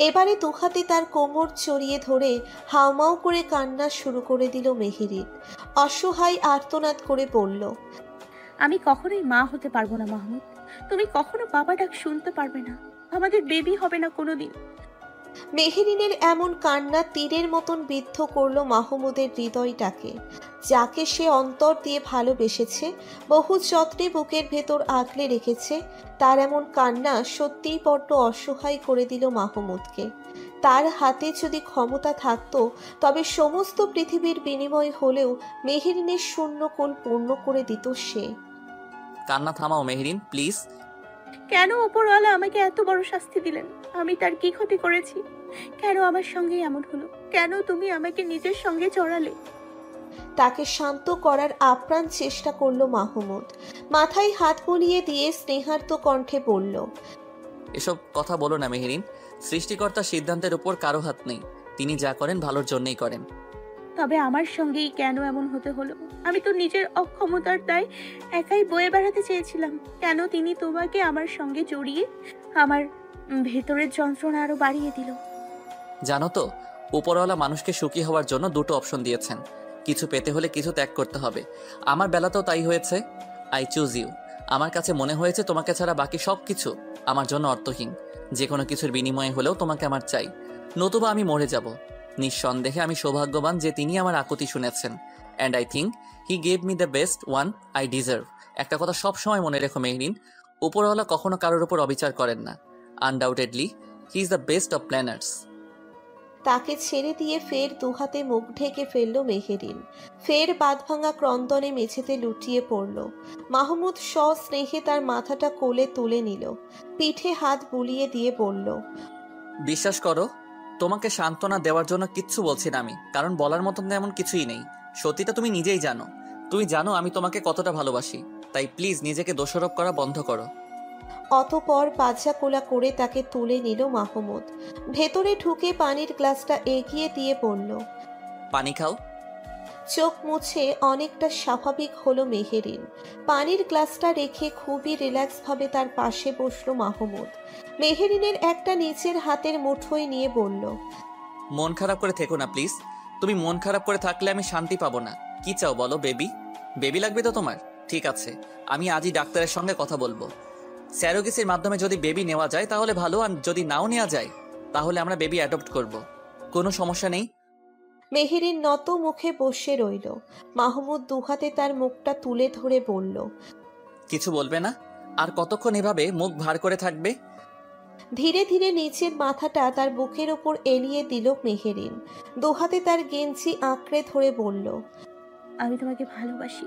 এবারে দুহাতে তার কোমর চড়িয়ে ধরে হাউমাউ করে কান্না শুরু করে দিল মেহেরিন। অসহায় আর্তনাদ করে বলল, আমি কখনোই মা হতে পারবো না মাহমুদ। তুমি কখনো বাবা ডাক শুনতে পারবে না। আমাদের বেবি হবে না কোনোদিন। মেহেরিনের এমন কান্না তীরের মতন বিদ্ধ করল মাহমুদের হৃদয়টাকে, যাকে সে অন্তর দিয়ে ভালোবেসেছে, বহু যত্নে বুকের ভেতর আগলে রেখেছে। তার এমন কান্না সত্যিই বড্ড অসহায় করে দিল মাহমুদকে। তার হাতে যদি ক্ষমতা থাকতো, তবে সমস্ত পৃথিবীর বিনিময় হলেও মেহেরিনের শূন্য কোল পূর্ণ করে দিত সে। কান্না থামাও মেহেরিন, প্লিজ। কেন ওপরওয়ালা আমাকে এত বড় শাস্তি দিলেন? আমি তার কি ক্ষতি করেছি? কেন আমার সঙ্গে এমন হলো? কেন তুমি আমাকে নিজের সঙ্গে জড়ালে? তাকে শান্ত করার আপ্রাণ চেষ্টা করলো মাহমুদ। মাথায় হাত বুলিয়ে দিয়ে স্নেহার্ত কণ্ঠে বলল, এসব কথা বলো না মেহেরিন। সৃষ্টিকর্তার সিদ্ধান্তের উপর কারো হাত নেই। তিনি যা করেন ভালোর জন্যই করেন। তবে আমার সঙ্গেই কেন এমন হতে হলো? আমি তো নিজের অক্ষমতার দায় একাই বয়ে বেড়াতে চেয়েছিলাম। কেন তিনি তোমাকে আমার সঙ্গে জড়িয়ে আমার ভেতরের যন্ত্রণা আরো বাড়িয়ে দিল? জানো তো, উপরওয়ালা মানুষকে সুখী হওয়ার জন্য দুটো অপশন দিয়েছেন। কিছু পেতে হলে কিছু ত্যাগ করতে হবে। আমার বেলাতেও তাই হয়েছে। I choose you. আমার কাছে মনে হয়েছে তোমাকে ছাড়া বাকি সব কিছু আমার জন্য অর্থহীন। যে কোনো কিছুর বিনিময়ে হলেও তোমাকে আমার চাই, নতুবা আমি মরে যাব। নিঃসন্দেহে আমি সৌভাগ্যবান যে তিনি আমার আকুতি শুনেছেন। And I think he gave me the best one I deserve. একটা কথা সব সময় মনে রেখো মেহরিন, উপরওয়ালা কখনো কারোর উপর অবিচার করেন না। Undoubtedly he is the best of planners. তাকে ছেড়ে দিয়ে ফের দুহাতে মুখ ঢেকে ফেলল মেহেরিন। ফের বাঁধভাঙা ক্রন্দনে মেঝেতে লুটিয়ে পড়ল। মাহমুদ সস্নেহে তার মাথাটা কোলে তুলে নিল, পিঠে হাত বুলিয়ে দিয়ে বলল, বিশ্বাস করো, তোমাকে সান্ত্বনা দেওয়ার জন্য কিচ্ছু বলছি না আমি, কারণ বলার মতন এমন কিছুই নেই। সত্যিটা তুমি নিজেই জানো। তুমি জানো আমি তোমাকে কতটা ভালোবাসি। তাই প্লিজ নিজেকে দোষারোপ করা বন্ধ করো। অতপর পাজা কোলা করে তাকে তুলে নিল মাহমুদ। ভেতরে ঢুকে পানির গ্লাসটা এগিয়ে দিয়ে বলল, পানি খাও। চোখ মুছে অনেকটা স্বাভাবিক হলো মেহেরিন। পানির গ্লাসটা রেখে খুবই রিল্যাক্স ভাবে তার পাশে বসলো মাহমুদ। মেহেরিনের একটা নিচের হাতের মুঠোয় নিয়ে বলল, মন খারাপ করে থেকো না প্লিজ। তুমি মন খারাপ করে থাকলে আমি শান্তি পাবো না। কি চাও বলো? বেবি? বেবি লাগবে তো তোমার? ঠিক আছে, আমি আজই ডাক্তারের সঙ্গে কথা বলবো। স্যারোগেসির মাধ্যমে যদি বেবি নেওয়া যায় তাহলে ভালো, আর যদি নাও নেওয়া যায় তাহলে আমরা বেবি অ্যাডপ্ট করব। কোনো সমস্যা নেই। মেহেরিন নত মুখে বসে রইল। মাহমুদ দুহাতে তার মুখটা তুলে ধরে বলল, কিছু বলবে না? আর কতক্ষণ এভাবে মুখ ভার করে থাকবে? ধীরে ধীরে নিচের মাথাটা তার বুকের ওপর এলিয়ে দিল মেহেরিন। দুহাতে তার গেঞ্জি আঁকড়ে ধরে বলল, আমি তোমাকে ভালোবাসি,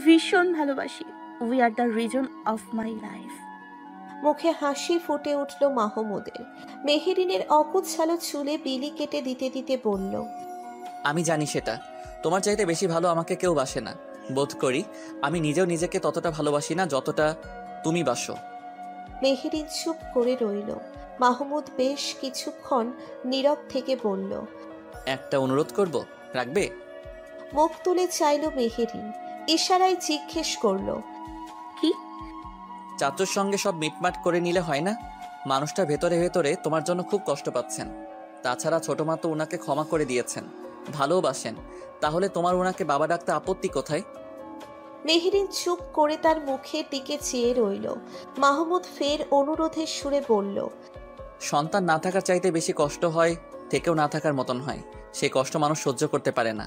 ভীষণ ভালোবাসি। We are the reason of my life. মুখে হাসি ফুটে উঠল মাহমুদের। মেহেরিনের অকুচ্ছালো চুলে বিলি কেটে দিতে দিতে বলল, আমি জানি সেটা। তোমার চাইতে বেশি ভালো আমাকে কেউ বাসে না। বোধ করি আমি নিজেও নিজেকে ততটা ভালোবাসি না যতটা তুমি বাসো। মেহেরিন চুপ করে রইল। মাহমুদ বেশ কিছুক্ষণ নীরব থেকে বলল, একটা অনুরোধ করব, রাখবে? মুখ তুলে চাইল মেহেরিন। ইশারায় জিজ্ঞেস করল, কি? চাচুর সঙ্গে সব মিটমাট করে নিলে হয় না? মানুষটা ভেতরে ভেতরে তোমার জন্য খুব কষ্ট পাচ্ছেন। তাছাড়া ছোট মা তো ওনাকে ক্ষমা করে দিয়েছেন, ভালোবাসেন। তাহলে তোমার ওনাকে বাবা ডাকতে আপত্তি কোথায়? মেহেরিন চুপ করে তার মুখের দিকে চেয়ে রইল। মাহমুদ ফের অনুরোধের সুরে বলল, সন্তান না থাকার চাইতে বেশি কষ্ট হয়, থেকেও না থাকার মতন হয়। সেই কষ্ট মানুষ সহ্য করতে পারে না।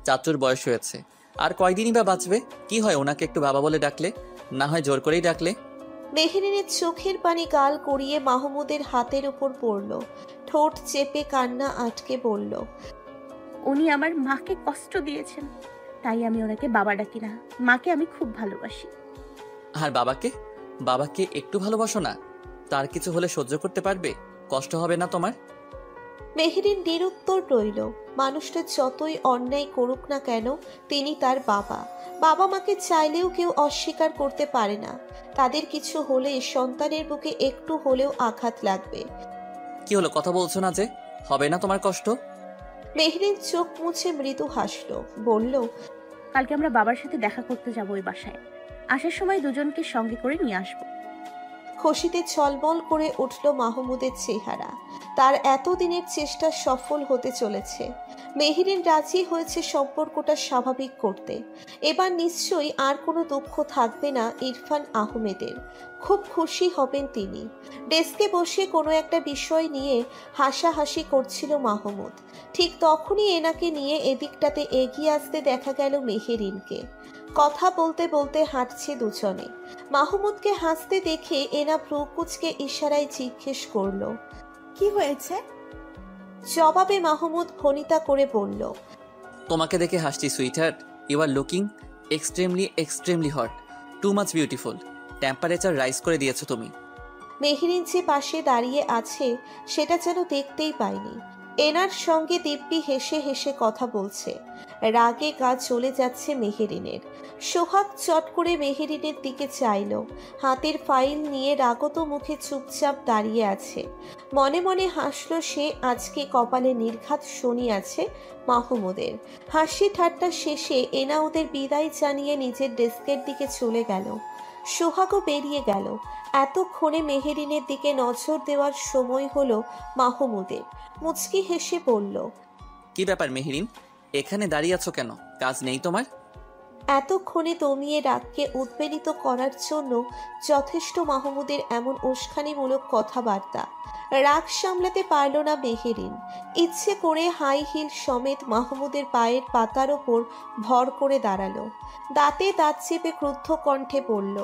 চাচুর বয়স হয়েছে, আর কয়দিনই বা বাঁচবে। কি হয় ওনাকে একটু বাবা বলে ডাকলে? না হয় জোর করেই ডাকলে? মেহেরিনের চোখের পানি গাল গড়িয়ে মাহমুদের হাতের উপর পড়ল। ঠোঁট চেপে কান্না আটকে বলল, উনি আমার মাকে কষ্ট দিয়েছেন, তাই আমি ওনাকে বাবা ডাকি না। মাকে আমি খুব ভালোবাসি। আর বাবাকে? বাবাকে একটু ভালোবাসো না? তার কিছু হলে সহ্য করতে পারবে? কষ্ট হবে না তোমার? মেহেরিন নিরুত্তর রইল। মানুষটা যতই অন্যায় করুক না কেন, তিনি তার বাবা। বাবা মাকে চাইলেও কেউ অস্বীকার করতে পারে না। তাদের কিছু হলে সন্তানের বুকে একটু হলেও আঘাত লাগবে। কি হলো, কথা বলছো না যে? হবে না তোমার কষ্ট? মেহেরিন চোখ মুছে মৃদু হাসল, বলল, কালকে আমরা বাবার সাথে দেখা করতে যাব ওই বাসায়। আসার সময় দুজনকে সঙ্গে করে নিয়ে আসবো। খুশিতে ছলমল করে উঠল মাহমুদের চেহারা। তার এতদিনের চেষ্টা সফল হতে চলেছে। মেহেরিন রাজি হয়েছে সম্পর্কটা স্বাভাবিক করতে। এবার নিশ্চয়ই আর কোনো দুঃখ থাকবে না ইরফান আহমেদের। খুব খুশি হবেন তিনি। ডেস্কে বসে কোনো একটা বিষয় নিয়ে হাসাহাসি করছিল মাহমুদ। ঠিক তখনই এনাকে নিয়ে এদিকটাতে এগিয়ে আসতে দেখা গেল মেহেরিনকে। কথা বলতে বলতে হাঁটছে দুজনে। মাহমুদকে হাসতে দেখে এনা ভ্রুকুচকে ইশারায় জিজ্ঞেস করলো, কি হয়েছে? জবাবে মাহমুদ ভনিতা করে বলল, তোমাকে দেখে হাসছি sweetheart. You are looking extremely hot, too much beautiful. Temperature rise করে দিয়েছো তুমি। মেহেরিন যে পাশে দাঁড়িয়ে আছে সেটা যেন দেখতেই পায়নি। এনার সঙ্গে দিব্যি হেসে হেসে কথা বলছে। রাগে গা চলে যাচ্ছে মেহেরিনের। সোহাগ চট করে মেহেরিনের দিকে চাইল। হাতের ফাইল নিয়ে রাগত মুখে চুপচাপ দাঁড়িয়ে আছে। মনে মনে হাসল সে, আজকে কপালে নির্ঘাত শনি আছে মাহমুদের। হাসি ঠাট্টা শেষে এনা ওদের বিদায় জানিয়ে নিজের ডেস্কের দিকে চলে গেল। সোহাগও বেরিয়ে গেল। এতক্ষণে মেহেরিনের দিকে নজর দেওয়ার সময় হলো মাহমুদের। মুচকি হেসে বলল, কি ব্যাপার মেহেরিন, এখানে দাঁড়িয়ে আছো কেন? কাজ নেই তোমার? এতক্ষণে দমিয়ে রাগকে উদ্বেলিত করার জন্য যথেষ্ট মাহমুদের এমন উস্কানিমূলক কথাবার্তা। রাগ সামলাতে পারল না মেহেরিন। ইচ্ছে করে হাই হিল সমেত মাহমুদের পায়ের পাতার ওপর ভর করে দাঁড়ালো। দাঁতে দাঁত চেপে ক্রুদ্ধ কণ্ঠে বলল,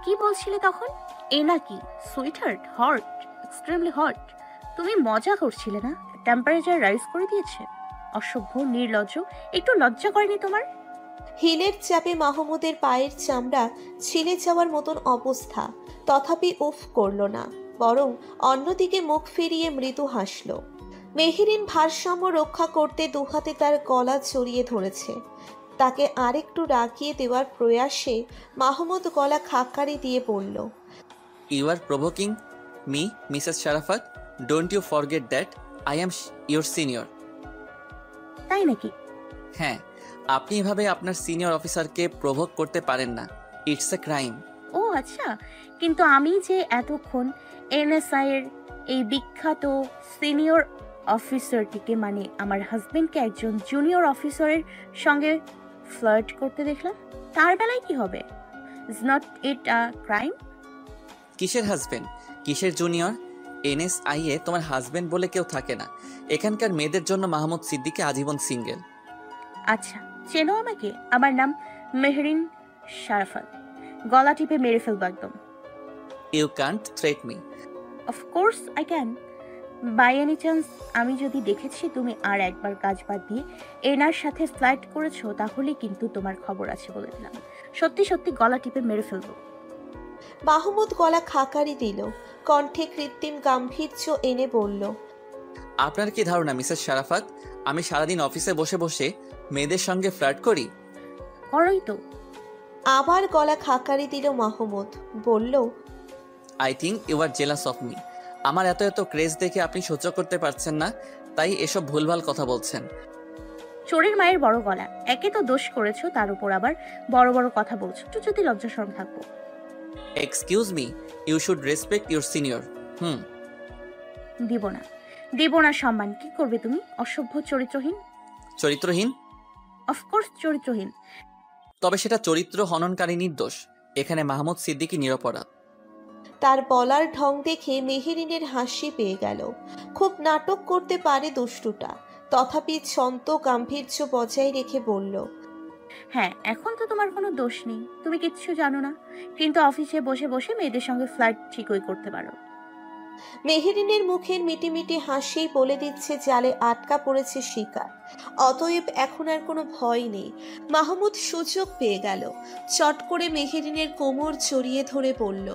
কি বলছিলে তখন? এ নাকি সুইটহার্ট, হট, এক্সট্রিমলি হট? তুমি মজা করছিলে না? টেম্পারেচার রাইজ করে দিয়েছে। অসভ্য, নির্লজ্জ, একটু লজ্জা করেনি তোমার? হিলের চাপে মাহমুদের পায়ের চামড়া ছিলে যাওয়ার মতন অবস্থা। তথাপি উফ করল না, বরং অন্যদিকে মুখ ফিরিয়ে মৃদু হাসল। মেহেরিন ভারসাম্য রক্ষা করতে দুহাতে তার গলা জড়িয়ে ধরেছে। তাকে আরেকটু রাগিয়ে দেওয়ার প্রয়াসে মাহমুদ গলা খাকারি দিয়ে বলল, you are provoking me Mrs Sharafat. Don't you forget that I am your senior. তাই নাকি? হ্যাঁ, আপনি এভাবে আপনার সিনিয়র অফিসারকে প্রভোগ করতে পারেন না। It's a crime. ও আচ্ছা, কিন্তু আমি যে এতক্ষণ এনএসআই এর এই বিখ্যাত সিনিয়র অফিসারটিকে, মানে আমার হাজবেন্ডকে, একজন জুনিয়র অফিসারের সঙ্গে ফ্লার্ট করতে দেখলাম, তার বেলায় কি হবে? Is not it a crime? কিসের হাজবেন্ড, কিসের জুনিয়র? এনএসআই এ তোমার হাজবেন্ড বলে কেউ থাকে না। এখানকার মেয়েদের জন্য মাহমুদ সিদ্দিকী আজীবন সিঙ্গেল। আচ্ছা, চেনো আমাকে? আমার নাম মেহরিন শারাফাত। গলা টিপে মেরে ফেলবো একদম। You can't threat me. Of course I can. By any chance আমি যদি দেখেছি তুমি আর একবার কাজ বাদ দিয়ে এনার সাথে ফ্লার্ট করেছো, তাহলে কিন্তু তোমার খবর আছে বলে দিলাম। সত্যি সত্যি গলা টিপে মেরে ফেলবো। মাহমুদ গলা খাকারি দিল। কণ্ঠে কৃত্রিম গাম্ভীর্য এনে বলল, আপনার কি ধারণা মিসেস শারাফাত, আমি সারাদিন অফিসে বসে বসে মেয়েদের সঙ্গে ফ্লার্ট করি? করোই তো। আবার গলা খাকারি দিল মাহমুদ। বলল, I think you are jealous of me. আমার এত এত ক্রেজ দেখে আপনি সহ্য করতে পারছেন না, তাই এসব ভুলভাল কথা বলছেন। চোরের মায়ের বড় গলা। একে তো দোষ করেছো, তার উপর আবার বড় বড় কথা বলছো। একটু যদি লজ্জা শরম থাকবো। Excuse me, you should respect your senior. দিব না সম্মান। কি করবে তুমি? অসভ্য, চরিত্রহীন। চরিত্রহীন? অফকোর্স চরিত্রহীন। তবে সেটা চরিত্র হননকারিনীর দোষ। এখানে মাহমুদ সিদ্দিকী নিরপরাধ। তার বলার ঢং দেখে মেহেরিনের হাসি পেয়ে গেল। খুব নাটক করতে পারে দুষ্টুটা। তথাপি ছন্ত গাম্ভীর্য বজায় রেখে বলল, হ্যাঁ, এখন তো তোমার কোনো দোষ নেই, তুমি কিচ্ছু জানো না, কিন্তু অফিসে বসে বসে মেয়েদের সঙ্গে ফ্লার্ট ঠিকই করতে পারো। মেহেরিনের মুখের মিটিমিটি হাসি বলে দিচ্ছে জালে আটকা পড়েছে শিকার, অতএব এখন আর কোনো ভয় নেই। মাহমুদ সুযোগ পেয়ে গেল, চট করে মেহেরিনের কোমর জড়িয়ে ধরে বলল,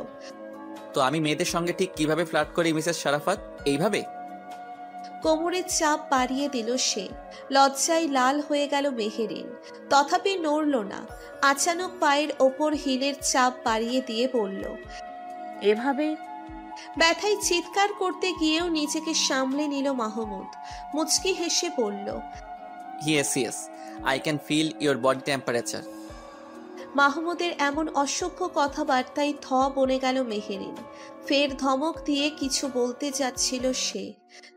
তো আমি মেয়েদের সঙ্গে ঠিক কিভাবে ফ্লার্ট করি মিসেস শারাফাত? এইভাবে? কোমরের চাপ বাড়িয়ে দিল সে। লজ্জায় লাল হয়ে গেল মেহেরিন, তথাপি নড়ল না। আচানক পায়ের ওপর হিলের চাপ বাড়িয়ে দিয়ে বলল, এভাবে? ব্যথায় চিৎকার করতে গিয়েও নিজেকে সামলে নিল মাহমুদ। মুচকি হেসে বলল, yes yes, I can feel your body temperature. মাহমুদের এমন অসভ্য কথাবার্তায় থ বনে গেল মেহেরিন। ফের ধমক দিয়ে কিছু বলতে যাচ্ছিল সে,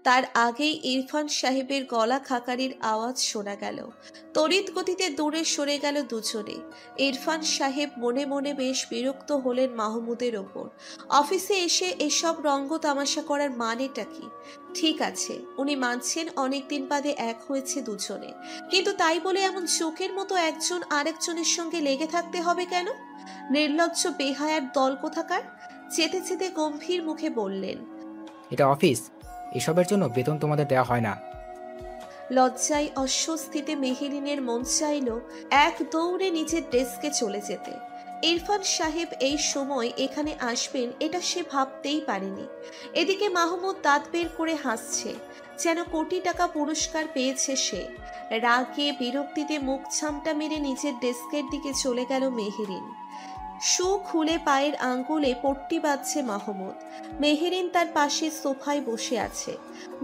তার আগেই ইরফান সাহেবের গলা খাকারির আওয়াজ শোনা গেল। তড়িৎ গতিতে দূরে সরে গেল দুজনে। ইরফান সাহেব মনে মনে বেশ বিরক্ত হলেন মাহমুদের ওপর। অফিসে এসে এসব রঙ্গ তামাশা করার মানেটা কি? ঠিক আছে, উনি মানছেন অনেকদিন বাদে এক হয়েছে দুজনে, কিন্তু তাই বলে এমন চোখের মতো একজন আরেকজনের সঙ্গে লেগে থাকতে হবে কেন? নির্লজ্জ বেহায়ার দল কোথাকার। চেতে চেতে গম্ভীর মুখে বললেন, এটা অফিস, এসবের জন্য বেতন তোমাদের দেওয়া হয় না। লজ্জায় অস্বস্তিতে মেহেরিনের মন চাইল এক দৌড়ে নিজের ডেস্কে চলে যেতে। ইরফান সাহেব এই সময় এখানে আসবেন এটা সে ভাবতেই পারেনি। এদিকে মাহমুদ দাঁত বের করে হাসছে, যেন কোটি টাকা পুরস্কার পেয়েছে সে। রাগে বিরক্তিতে মুখ ছামটা মেরে নিজের ডেস্কের দিকে চলে গেল মেহেরিন। শু খুলে পায়ের আঙ্গুলে পট্টি বাঁধছে মাহমুদ। মেহেরিন তার পাশে সোফায় বসে আছে।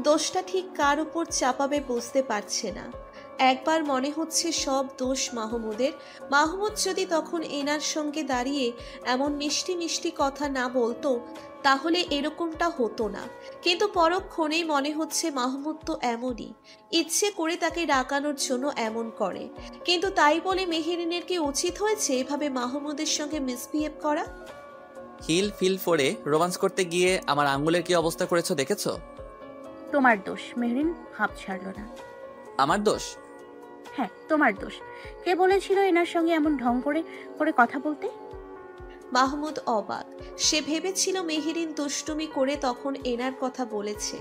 দোষটা ঠিক কার উপর চাপাবে বুঝতে পারছে না। একবার মনে হচ্ছে সব দোষ মাহমুদের। মাহমুদ যদি তখন এনার সঙ্গে দাঁড়িয়ে এমন মিষ্টি মিষ্টি কথা না বলতো তাহলে এরকমটা হতো না, কিন্তু পরক্ষণেই মনে হচ্ছে মাহমুদ তো এমনই, ইচ্ছে করে তাকে ডাকানোর জন্য এমন করে। কিন্তু তাই বলে মেহেরিনের কি উচিত হয়েছে এভাবে মাহমুদের সঙ্গে মিসবিহেভ করা? হিল ফিল ফোরে রোমান্স করতে গিয়ে আমার আঙ্গুলের কি অবস্থা করেছো দেখেছো? তোমার দোষ। মেহরিন হাঁপ ছাড়ল না। আমার দোষ? হ্যাঁ, তোমার দোষ। কে বলেছিল এনার সঙ্গে এমন ঢং করে করে কথা বলতে? মাহমুদ অবাক। সে ভেবেছিল মেহেরিন দুষ্টুমি করে তখন এনার কথা বলেছে,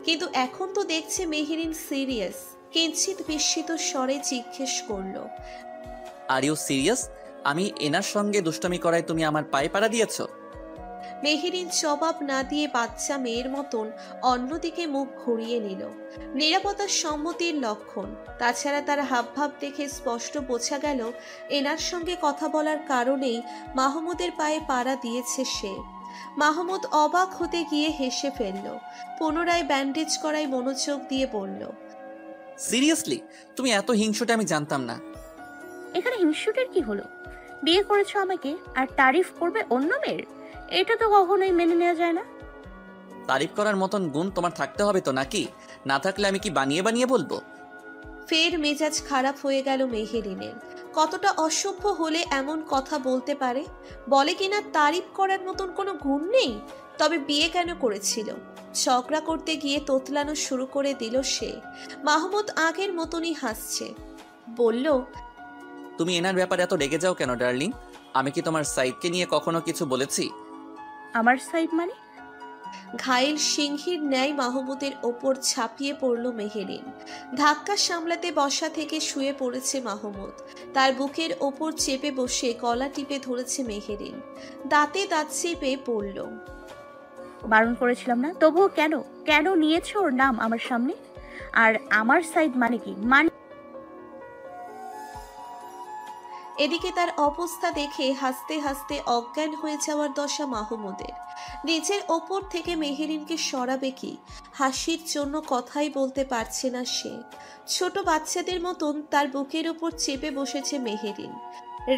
কিন্তু এখন তো দেখছে মেহেরিন সিরিয়াস। কিঞ্চিত বিস্মিত স্বরে জিজ্ঞেস করলো, আর ইউ সিরিয়াস? আমি এনার সঙ্গে দুষ্টামি করায় তুমি আমার পায়ে পাড়া দিয়েছো? মেহেরিন জবাব না দিয়ে বাচ্চা মেয়ের মতন অন্যদিকে মুখ ঘুরিয়ে নিল। নিরাপত্তার সম্মতির লক্ষণ। তাছাড়া তার হাবভাব দেখে স্পষ্ট বোঝা গেল এনার সঙ্গে কথা বলার কারণেই মাহমুদের পায়ে পাড়া দিয়েছে সে। মাহমুদ অবাক হতে গিয়ে হেসে ফেলল। পুনরায় ব্যান্ডেজ করায় মনোযোগ দিয়ে বলল, সিরিয়াসলি? তুমি এত হিংসুটে আমি জানতাম না। এখানে হিংসুটের কি হলো? বিয়ে করেছো আমাকে আর তারিফ করবে অন্য মেয়ের? এটা তো কখনোই মেনে নেওয়া যায় না। তারিফ করার মতন গুণ তোমার থাকতে হবে তো, নাকি? না থাকলে আমি কি বানিয়ে বানিয়ে বলবো? ফের মেজাজ খারাপ হয়ে গেল মেহেরিনের। কতটা অসভ্য হলে এমন কথা বলতে পারে? বলে কিনা তারিফ করার মতন কোনো গুণ নেই, তবে বিয়ে কেন করেছিল? ঝগড়া করতে গিয়ে তোতলানো শুরু করে দিল সে। মাহমুদ আগের মতনই হাসছে, বলল, তুমি এনার ব্যাপারে এত রেগে যাও কেন ডার্লিং? আমি কি তোমার সাইডকে নিয়ে কখনো কিছু বলেছি? আমার সাইড মানে? ঘায়েল সিংহীর ন্যায় মাহমুদের ওপর ঝাঁপিয়ে পড়ল মেহেরিন। ধাক্কা সামলাতে বসা থেকে শুয়ে পড়েছে মাহমুদ। তার বুকের ওপর চেপে বসে গলা টিপে ধরেছে মেহেরিন। দাঁতে দাঁত চেপে পড়ল, বারণ করেছিলাম না? তবুও কেন কেন নিয়েছো ওর নাম আমার সামনে? আর আমার সাইড মানে কি? মানে এদিকে তার অবস্থা দেখে হাসতে হাসতে অজ্ঞান হয়ে যাওয়ার দশা মাহমুদের। নিজের ওপর থেকে মেহেরিনকে সরাবে কি? হাসির জন্য কথাই বলতে পারছে না সে। ছোট বাচ্চাদের মতন তার বুকের ওপর চেপে বসেছে মেহেরিন।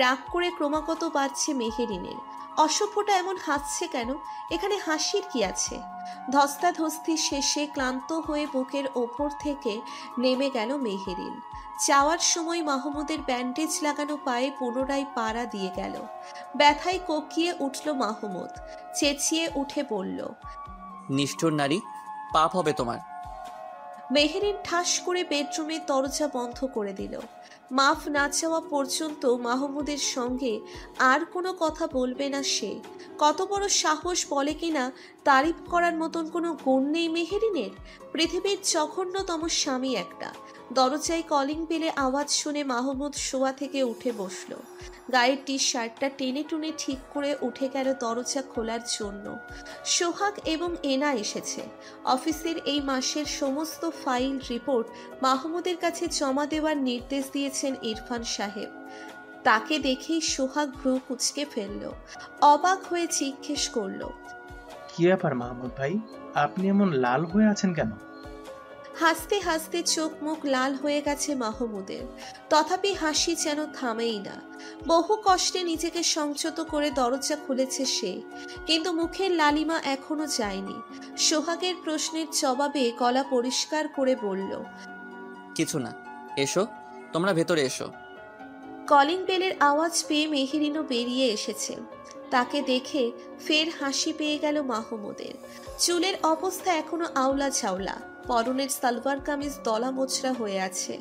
রাগ করে ক্রমাগত বাড়ছে মেহেরিনের। অসভ্যটা এমন হাসছে কেন? এখানে হাসির কি আছে? ধস্তাধস্তি শেষে ক্লান্ত হয়ে বুকের ওপর থেকে নেমে গেল মেহেরিন। যাওয়ার সময় মাহমুদের ব্যান্ডেজ লাগানো পায়ে পুনরায় পাড়া দিয়ে গেল। ব্যথায় কোকিয়ে উঠল মাহমুদ। চেঁচিয়ে উঠে বলল, নিষ্ঠুর নারী, পাপ হবে তোমার। মেহেরিন ঠাস করে বেডরুমের দরজা বন্ধ করে দিল। মাফ না চাওয়া পর্যন্ত মাহমুদের সঙ্গে আর কোনো কথা বলবে না সে। কত বড় সাহস বলে কিনা তারিফ করার মতন কোনো গুণ নেই মেহেরিনের। পৃথিবীর জঘন্যতম স্বামী একটা। দরজায় কলিং বেলে আওয়াজ শুনে মাহমুদ শোয়া থেকে উঠে বসলো। গায়ের টি শার্টটা টেনে টুনে ঠিক করে উঠে গেল দরজা খোলার জন্য। সোহাগ এবং এনা এসেছে। অফিসের এই মাসের সমস্ত ফাইল রিপোর্ট মাহমুদের কাছে জমা দেওয়ার নির্দেশ দিয়েছেন ইরফান সাহেব। তাকে দেখেই সোহাগ ভ্রু কুঁচকে ফেলল। অবাক হয়ে জিজ্ঞেস করল, কি ব্যাপার মাহমুদ ভাই, আপনি এমন লাল হয়ে আছেন কেন? হাসতে হাসতে চোখ মুখ লাল হয়ে গেছে মাহমুদের, তথাপি হাসি যেন থামেই না। বহু কষ্টে নিজেকে সংযত করে দরজা খুলেছে সে, কিন্তু মুখের লালিমা এখনো যায়নি। সোহাগের প্রশ্নের জবাবে গলা পরিষ্কার করে বলল, কিছু না, এসো, তোমরা ভেতরে এসো। কলিং বেলের আওয়াজ পেয়ে মেহেরিনও বেরিয়ে এসেছে। তাকে দেখে ফের হাসি পেয়ে গেল মাহমুদের। চুলের অবস্থা এখনো আওলা ঝাওলা, পরনের সালোয়ার কামিজ দলা মোচড়া হয়ে আছে।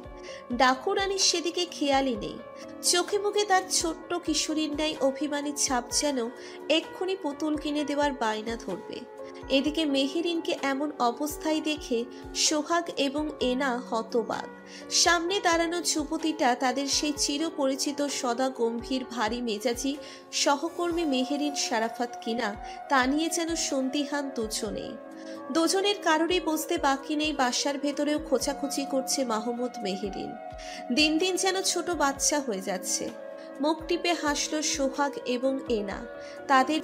ডাকুরানির সেদিকে খেয়ালই নেই। চোখে মুখে তার ছোট্ট কিশোরীর ন্যায় অভিমানী ছাপ যেন এক্ষুনি পুতুল কিনে দেওয়ার বায়না ধরবে। এদিকে মেহেরিনকে এমন অবস্থায় দেখে সোহাগ এবং এনা হতবাক। সামনে দাঁড়ানো যুবতীটা তাদের সেই চিরপরিচিত সদা গম্ভীর ভারী মেজাজি সহকর্মী মেহেরিন শারাফাত কিনা তা নিয়ে যেন সন্দিহান দুজনেই। দুজনের কারোরই বুঝতে বাকি নেই বাসার ভেতরেও খোঁচাখুচি করছে মাহমুদ মেহেরিন। দিন দিন যেন ছোট বাচ্চা হয়ে যাচ্ছে। মুখ টিপে হাসল সোহাগ এবং এনা। তাদের